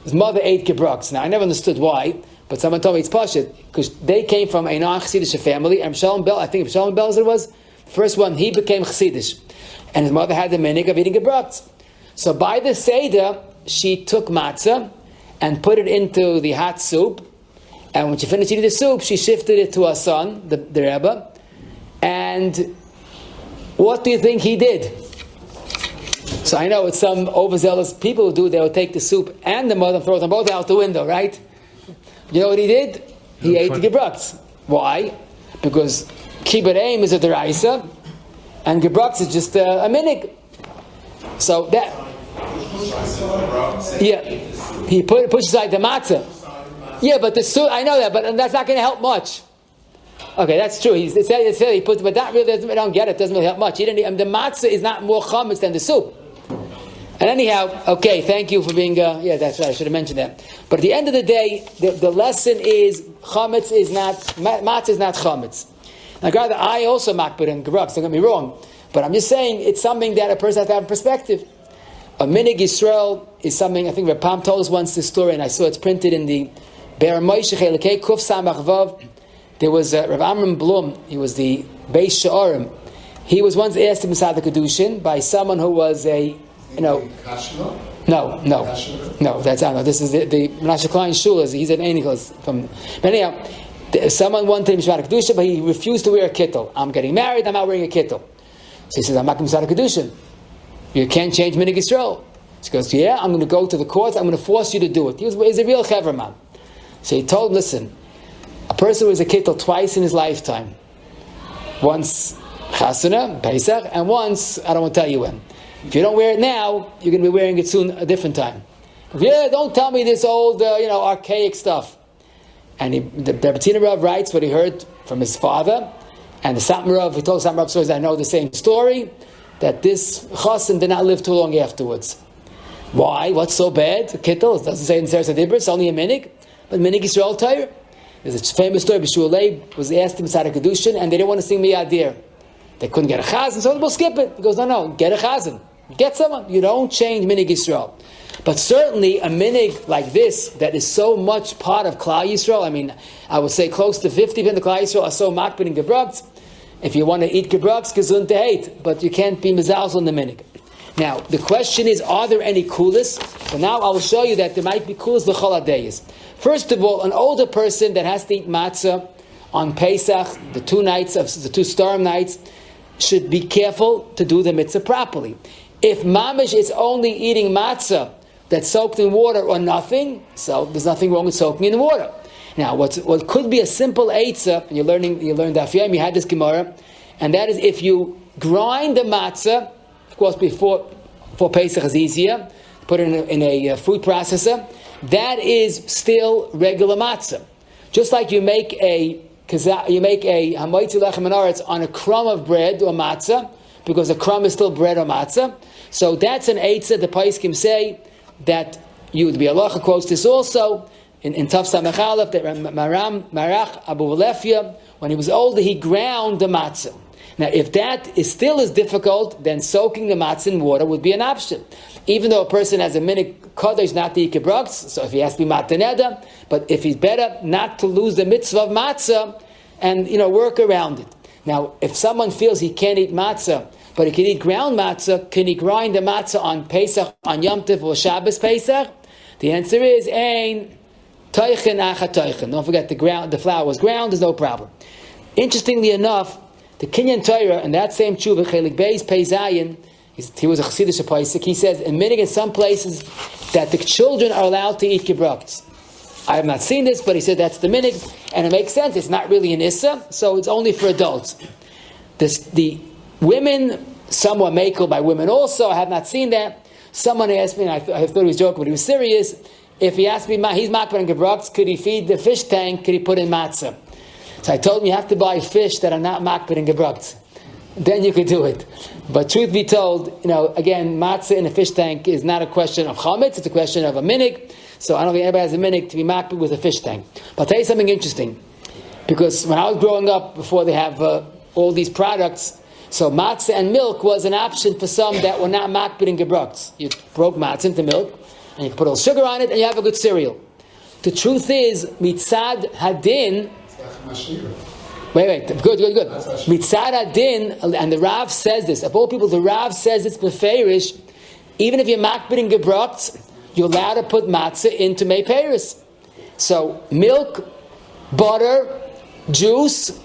his mother ate Gebrokts. Now I never understood why, but someone told me it's Pashut because they came from a non-Chassidish family. And I think Shalom Belzer was the first one. He became Chassidish, and his mother had the minhag of eating Gebrokts. So by the Seder, she took matzah and put it into the hot soup. And when she finished eating the soup, she shifted it to her son, the Rebbe. And what do you think he did? So I know what some overzealous people would do. They would take the soup and the mother and throw them both out the window, right? You know what he did? He ate the Gebrokts. Why? Because kibbut aim is a deraisa, and Gebrokts is just a minhag. So that, yeah, he pushed aside the matzah. Yeah, but the soup, I know that, but that's not going to help much. Okay, that's true. He puts, but that really doesn't. I don't get it. Doesn't really help much. The matzah is not more chametz than the soup. And anyhow, okay, thank you for being. Yeah, that's right. I should have mentioned that. But at the end of the day, the lesson is chametz is not matzah is not chametz. Now, God, I also makbid in Gebrokts. Don't get me wrong, but I'm just saying it's something that a person has to have perspective. A Minhag Yisrael is something. I think Reb Pam told us once this story, and I saw it's printed in the Be'er Moshe Chelekei Kuf Samach Vav. There was Rav Amram Blum. He was the Beis Sha'arim. He was once asked to Masad the Kedushin by someone who was a, No, that's not. This is the Menashe Klein Shul. He's an Einikos from. But anyhow, someone wanted him Masad Kedushin, but he refused to wear a kittel. I'm getting married. I'm not wearing a kittel. So he says, I'm not going to Masad Kedushin. You can't change Minhag Yisrael. He goes, yeah, I'm going to go to the courts. I'm going to force you to do it. He's a real Chaver man. So he told him, listen. A person wears a kittel twice in his lifetime. Once Chasana, Pesach, and once, I don't want to tell you when. If you don't wear it now, you're going to be wearing it soon, a different time. Yeah, don't tell me this old, archaic stuff. And the Betina Rav writes what he heard from his father, and the Satmar Rav, he told Satmar Rav stories, I know the same story, that this Chasan did not live too long afterwards. Why? What's so bad? A kittel, it doesn't say in Seres HaDibur, it's only a Minhag, but Minhag Yisrael Torah. There's a famous story. B'Shul Leib was asked him Masad Kedushin, and they didn't want to sing Miyadir. They couldn't get a chazan, so we'll skip it. He goes, no, get a chazan. Get someone. You don't change Minhag Yisrael. But certainly a Minhag like this, that is so much part of Klal Yisrael, I mean, I would say close to 50% of Klal Yisrael are so makbid in Gebrokts. If you want to eat Gebrokts, gesund to hate, but you can't be mezalzel in the Minhag. Now, the question is, are there any kulas? So now I will show you that there might be kulas l'chol hadayis. First of all, an older person that has to eat matzah on Pesach, the 2 storm nights, should be careful to do the mitzvah properly. If mamish is only eating matzah that's soaked in water or nothing, so there's nothing wrong with soaking in water. Now, what could be a simple eitzah, and you learned Daf Yomi, you had this Gemara, and that is if you grind the matzah, of course before Pesach is easier, put it in a food processor, that is still regular matzah. Just like you make a hamoitzi lechem menaretz on a crumb of bread or matzah, because a crumb is still bread or matzah. So that's an eitzah. The Paiskim say that you would be halacha quotes this also in Tav Samech Aleph that Marach Abu Walefia, when he was older, he ground the matzah. Now, if that is still as difficult, then soaking the matzah in water would be an option. Even though a person has a minhag kodesh not to eat Gebrokts, so if he has to be mataneda, but if he's better not to lose the mitzvah of matzah and work around it. Now, if someone feels he can't eat matzah, but he can eat ground matzah, can he grind the matzah on Pesach, on Yom Tov or Shabbos Pesach? The answer is ein toichen acha toichen. Don't forget the flour was ground. There's no problem. Interestingly enough, the Kinyan Torah and that same tshuva Chelik Beis Pei Zayin, he was a Chassidish Paisik. He says in minhag in some places that the children are allowed to eat Gebrokts. I have not seen this, but he said that's the minhag, and it makes sense. It's not really an issa, so it's only for adults. The women, some were makel by women also. I have not seen that. Someone asked me, and I thought he was joking, but he was serious. If he asked me, he's makbid in Gebrokts, could he feed the fish tank? Could he put in matzah? So I told him you have to buy fish that are not makbid in Gebrokts. Then you could do it. But truth be told, again, matzah in a fish tank is not a question of chametz, it's a question of a minhag. So I don't think anybody has a minhag to be makbid with a fish tank. But I'll tell you something interesting. Because when I was growing up, before they have all these products, so matzah and milk was an option for some that were not makbid in Gebrokts. You broke matzah into milk, and you put a little sugar on it, and you have a good cereal. The truth is, mitzad hadin, Wait, good. Mitzad Adin, and the Rav says this. Of all people, the Rav says it's beferish. Even if you're makbid in Gebrokts, you're allowed to put matzah into Mei Peris. So, milk, butter, juice.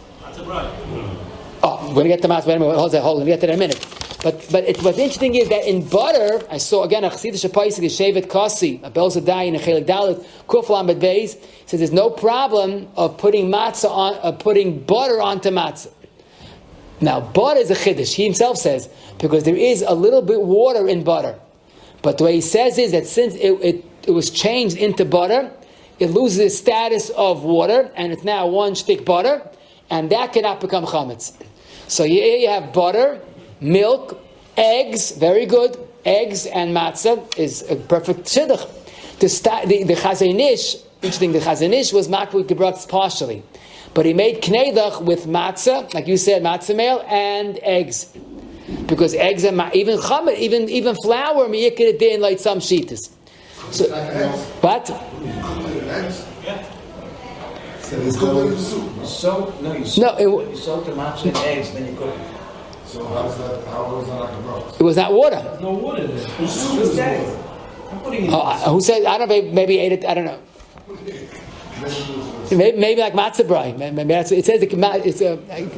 Oh, we're going to get to matzah. Hold on. We'll get to that in a minute. But what's interesting is that in butter, I saw again a Chassidish Paisik, a Shevet Kasi, a Bel Zadai, and a Chelik Dalet, Kuflam Beis, says there's no problem of putting putting butter onto matzah. Now, butter is a chiddush. He himself says because there is a little bit water in butter, but the way he says is that since it was changed into butter, it loses its status of water, and it's now one stick butter. and that cannot become chametz. So here you have butter, milk, eggs, very good. Eggs and matzah is a perfect shidduch. The Chazon Ish, interesting, the Chazon Ish was makbid with Gebrokts partially. But he made knedach with matzah, like you said, matzah meal, and eggs. Because eggs are even chametz, even flour, miyikid it in like some shitas. So, what? So there's no soup. You soak the matcha and eggs, then you cook it. So how was that like a roast? It was not water. There's no water there. The soup is water. I'm putting it in. Who said? I don't know. Maybe ate it. I don't know. Maybe like matzah brai. Maybe that's, it says it's I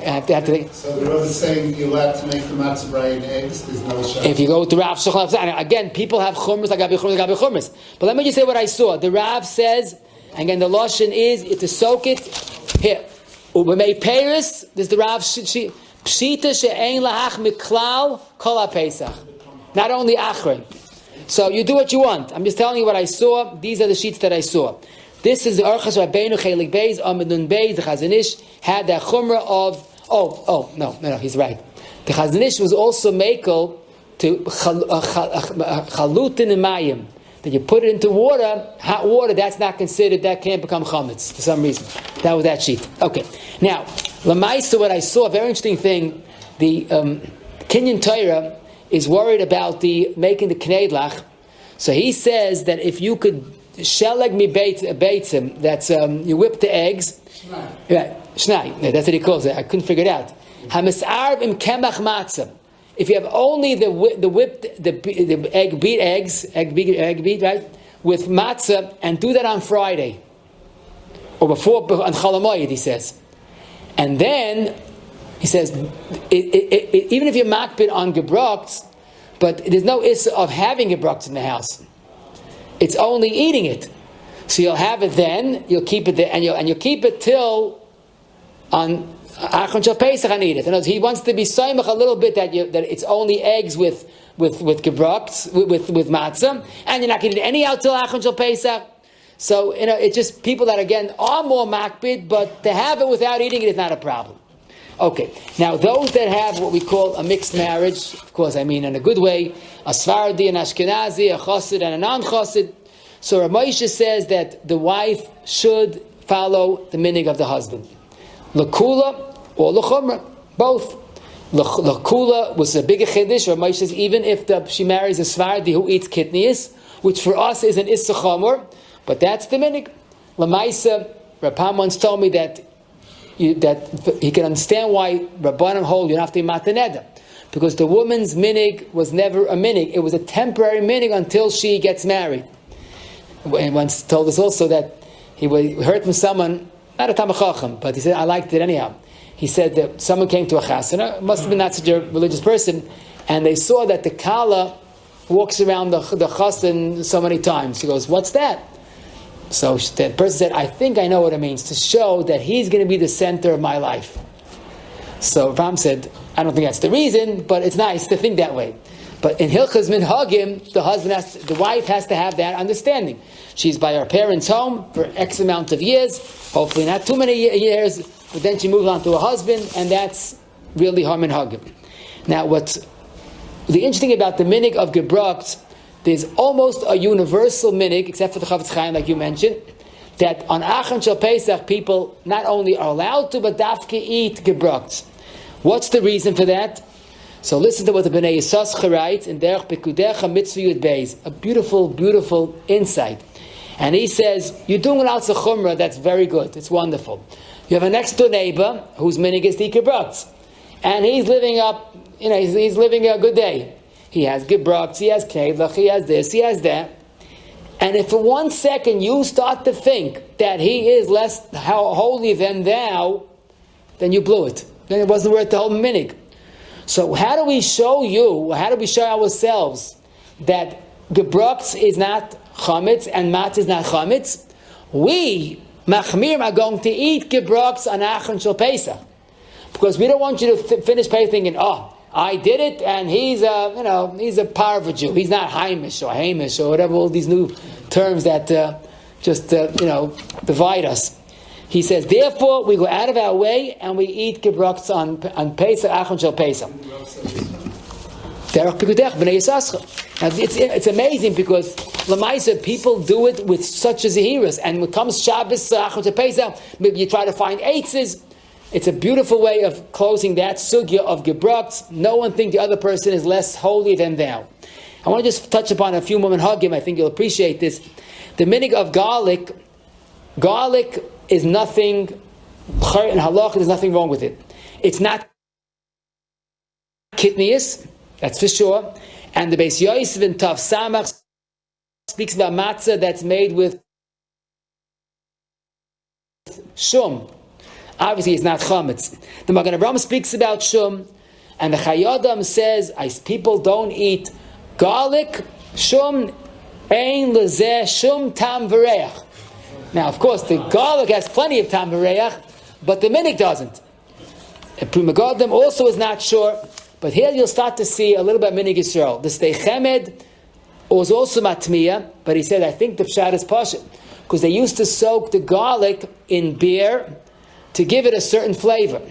have to think. So the Rav is saying you're allowed to make the matzah brai and eggs. There's no shot. If you go to Rav Shulchan, again, people have chumras like chumras. But let me just say what I saw. The Rav says, again, the lashon is to soak it here. Ubemei Paris. This is the Rav pshita she'ein lahach miklal kol Pesach. Not only achrei. So you do what you want. I'm just telling you what I saw. These are the sheets that I saw. This is the Orchos Rabbeinu Chelik Beis Amud Nun Beis. The Chazon Ish had that chumrah of no, he's right. The Chazon Ish was also makel to chalutin and mayim. That you put it into water, hot water. That's not considered. That can't become chametz for some reason. That was that sheet. Okay. Now, Lamaisa, what I saw, a very interesting thing. The Kinyan Torah is worried about making the knedlach. So he says that if you could sheleg mi beitzim, that's you whip the eggs. Shnai. Yeah, that's what he calls it. I couldn't figure it out. Hamisarv im kemach matzah. If you have only the whipped the egg beat right with matzah, and do that on Friday or before on Chalamoyed, he says, and then he says even if you're makbid on Gebrokts, but there's no issue of having Gebrokts in the house. It's only eating it. So you'll have it then, you'll keep it there, and you'll keep it till on Achron Shal Pesach and eat it. In other words, he wants to be soymach a little bit that it's only eggs with Gebrokts, with matzah, and you're not going to eat any out till Achron Shal Pesach. So it's just people that again are more makbid, but to have it without eating it is not a problem. Okay, now those that have what we call a mixed marriage, of course I mean in a good way, a Sfardi and Ashkenazi, a Chassid and a non-Chassid. So Rav Moshe says that the wife should follow the minhag of the husband. L'kula or l'chumra, both. L'kula was a bigger chiddush. Rav Moshe says even if she marries a Sfardi who eats kidneys, which for us is an issa chamor, but that's the minhag. L'maisa, Rav Pam once told me that he can understand why Rabbanim hold you don't have to be mataneda, because the woman's minhag was never a minhag; it was a temporary minhag until she gets married. And once told us also that he heard from someone, not a Talmid Chacham, but he said I liked it anyhow. He said that someone came to a chasana, must have been not such a religious person, and they saw that the kala walks around the chasan so many times. He goes, "What's that?" So the person said, I think I know what it means, to show that he's going to be the center of my life. So Ram said, I don't think that's the reason, but it's nice to think that way. But in Hilchos Minhagim, the wife has to have that understanding. She's by her parents' home for X amount of years, hopefully not too many years, but then she moves on to a husband, and that's really her Minhagim. Now, what's the interesting about the minhag of Gebrokts, there's almost a universal minhag, except for the Chavetz Chaim, like you mentioned, that on Achron Shal Pesach, people not only are allowed to, but dafke eat Gebrokts. What's the reason for that? So listen to what the Bnei Yissaschar writes in Derech Pekudecha Mitzvah Yud Beis, a beautiful, beautiful insight. And he says, you're doing an Alza Chumrah, that's very good, it's wonderful. You have a next door neighbor whose minhag is the Gebrokts, and he's living up, he's living a good day. He has Gebrokts, he has Knedlach, he has this, he has that. And if for 1 second you start to think that he is less holy than thou, then you blew it. Then it wasn't worth the whole minhag. So how do we show ourselves that Gebrokts is not chametz and matzah is not chametz? We, machmir, are going to eat Gebrokts on Achron Shal Pesach. Because we don't want you to finish Pesach thinking, I did it, and he's a parva Jew. He's not Haimish or Hamish or whatever, all these new terms that divide us. He says, therefore, we go out of our way and we eat Gebrokts on Pesach, Achon Shel Pesach. Now, it's amazing because Lamaisa, people do it with such a zehirus, and when it comes Shabbos, Achon Shel Pesach, maybe you try to find eitzes. It's a beautiful way of closing that sugya of Gebrokts. No one thinks the other person is less holy than thou. I want to just touch upon a few more Minhagim. I think you'll appreciate this. The minig of garlic is nothing, and halach, there's nothing wrong with it. It's not kitnius, that's for sure. And the Beis Yosef in Tav Samach speaks about matzah that's made with shum. Obviously, it's not chametz. The Magen Avraham speaks about shum, and the Chayadam says people don't eat garlic, shum, ein lezeh shum tam v'reach. Now, of course, the garlic has plenty of tam v'reach, but the minik doesn't. Pri Megadim also is not sure, but here you'll start to see a little bit of minik Yisrael. The Stei Chemed was also matmiya, but he said, I think the pshat is pasha, because they used to soak the garlic in beer to give it a certain flavor.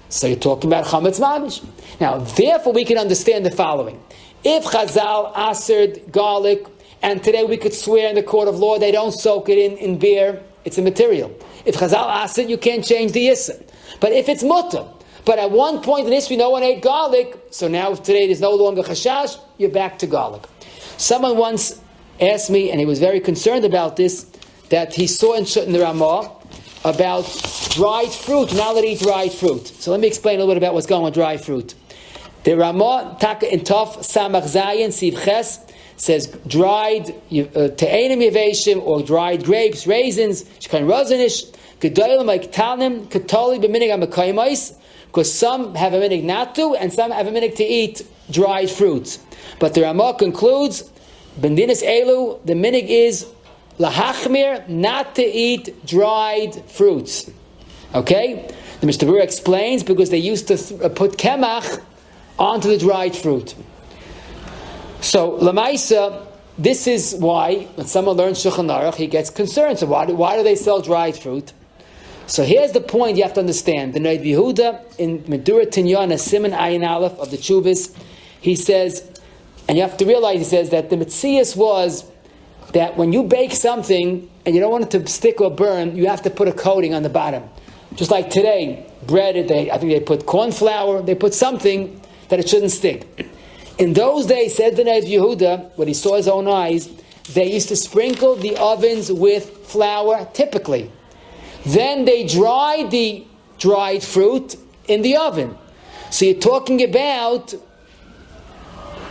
So you're talking about chametz mamish. Now, therefore, we can understand the following. If Chazal asered garlic, and today we could swear in the court of law they don't soak it in beer, it's a material. If Chazal asered, you can't change the yisr. But if it's mutter, but at one point in history no one ate garlic, so now today there's no longer chashash, you're back to garlic. Someone once asked me, and he was very concerned about this, that he saw in the Ramah about dried fruit, you're not allowed to eat dried fruit. So let me explain a little bit about what's going on with dried fruit. The Ramah in Tov Samach Zayin Siv Ches says dried te'enim yeveshim, or dried grapes, raisins, shkan rozenish, gedolim like tanim, katoli b'minig ha'mekaymais, because some have a minig not to, and some have a minig to eat dried fruits. But the Ramah concludes, bendinas elu, the minig is lahachmir, not to eat dried fruits. Okay? The Mishnah Berurah explains, because they used to put kemach onto the dried fruit. So, Lamaisa, this is why, when someone learns Shulchan Aruch, he gets concerned. So why do they sell dried fruit? So here's the point you have to understand. The Noid Yehuda, in Medura Tinyana, Siman Ayin Aleph of the Chuvas, he says, and you have to realize, he says, that the Metzias was that when you bake something, and you don't want it to stick or burn, you have to put a coating on the bottom. Just like today, bread, I think they put corn flour, they put something that it shouldn't stick. In those days, said the Noid Yehuda, when he saw his own eyes, they used to sprinkle the ovens with flour, typically. Then they dried the dried fruit in the oven. So you're talking about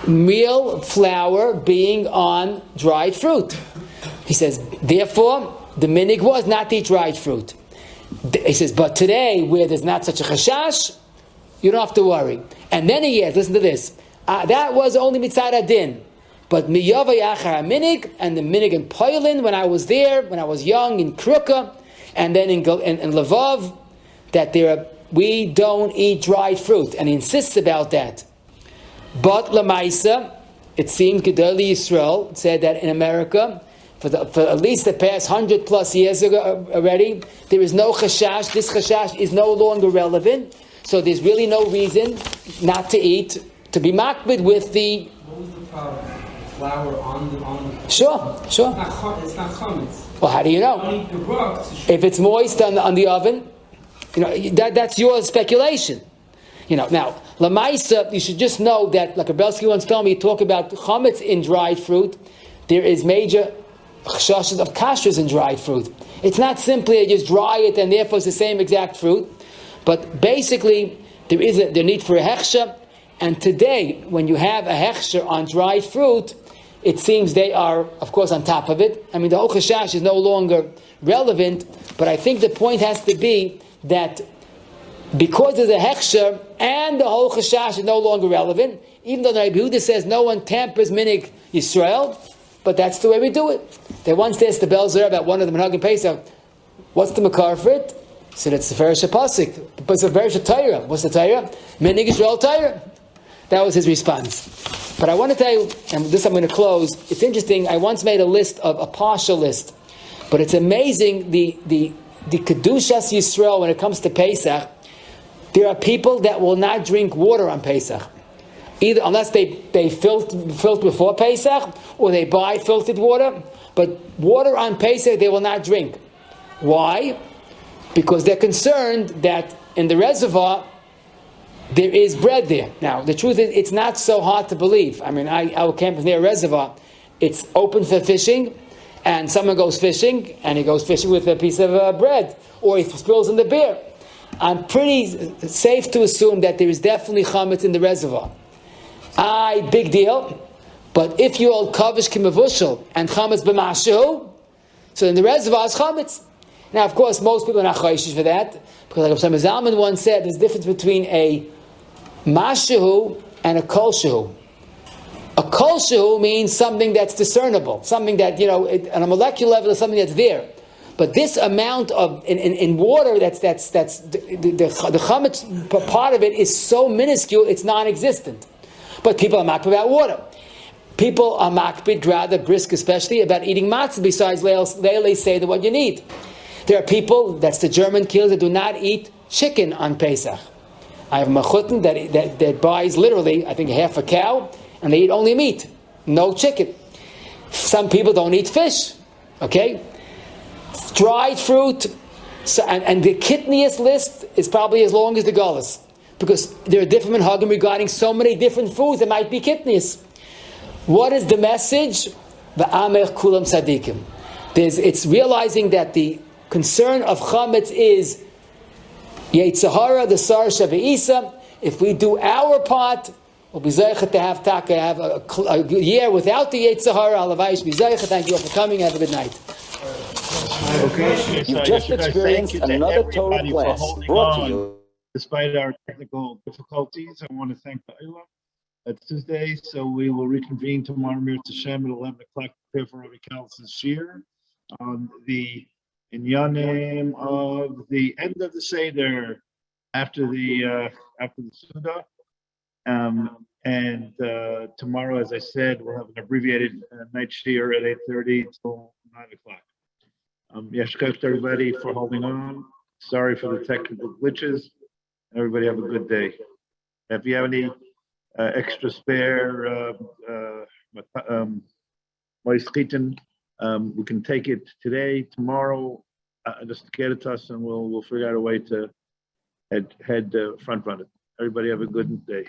meal flour being on dried fruit. He says, therefore, the minig was not to eat dried fruit. He says, but today, where there's not such a chashash, you don't have to worry. And then he adds, listen to this, that was only mitzad adin. But miyava yachar minig, and the minig in Poilin, when I was there, when I was young, in Kruka, and then in Lvov, that we don't eat dried fruit. And he insists about that. But Lamaisa, it seems Gedolei Yisrael said that in America, for at least the past 100 plus years ago already, there is no chashash. This chashash is no longer relevant. So there's really no reason not to eat, to be makbid with the... What was the problem? Flour on the... Sure. It's not chametz. Well, how do you know? Only Gebrokts. If it's moist on the oven, that's your speculation. Now, Lamaisa, you should just know that, like Abelski once told me, you talk about chametz in dried fruit, there is major chashas of kashrus in dried fruit. It's not simply you just dry it and therefore it's the same exact fruit, but basically there is the need for a hechsher, and today, when you have a hechsher on dried fruit, it seems they are, of course, on top of it. I mean, the whole chashash is no longer relevant, but I think the point has to be that because there's a hechsher and the whole chashash is no longer relevant, even though the Rabbi Yehuda says no one tampers minig Yisrael, but that's the way we do it. They once asked the Belzer about one of the Minhagim Pesach, what's the makar for it? He said, it's the Ferish HaPasik. But it's the Ferish HaTorah. What's the Torah? Minig Yisrael Torah. That was his response. But I want to tell you, and this I'm going to close, it's interesting, I once made a partial list, but it's amazing the the Kedushas Yisrael, when it comes to Pesach, there are people that will not drink water on Pesach. Either unless they filter before Pesach, or they buy filtered water. But water on Pesach they will not drink. Why? Because they're concerned that in the reservoir there is bread there. Now, the truth is, it's not so hard to believe. I mean, our camp is near a reservoir. It's open for fishing, and someone goes fishing, and he goes fishing with a piece of bread, or he spills in the beer. I'm pretty safe to assume that there is definitely chametz in the reservoir. Big deal. But if you hold kavish kimavushal and chametz b'mashu, so in the reservoir is chametz. Now, of course, most people are not chayshish for that, because like Rav Zalman once said, there's a difference between a mashu and a kolshu. A kolshu means something that's discernible, something that, on a molecular level is something that's there. But this amount of in water, that's the chametz part of it is so minuscule, it's non-existent. But people are makbid about water. People are makbid, rather brisk especially, about eating matzah. Besides, they say that what you need. There are people, that's the German kills, that do not eat chicken on Pesach. I have a machutin that buys literally, I think, half a cow, and they eat only meat, no chicken. Some people don't eat fish, okay? Dried fruit, and the kitniest list is probably as long as the gullus, because there are different minhagim regarding so many different foods that might be kitniest. What is the message? V'amech kulam tzadikim. It's realizing that the concern of chametz is Yetzirah, the Sar Shavu'isa. If we do our part, we'll be zeichet to have a year without the Yetzirah. Halavai be zeichet. Thank you all for coming. Have a good night. Okay, You've just experienced another Torah class brought to you. Despite our technical difficulties, I want to thank the Olam. It's Tuesday, so we will reconvene tomorrow, Mir Tashem, at 11 o'clock, prepare for Rabbi Carlson's shir on the inyanim of the end of the Seder after the Suda. And tomorrow, as I said, we'll have an abbreviated night shir at 8:30 till 9 o'clock. Yeshkach to everybody for holding on. Sorry for the technical glitches. Everybody have a good day. If you have any extra spare we can take it today, tomorrow. Just get it to us, and we'll figure out a way to head front run it. Everybody have a good day.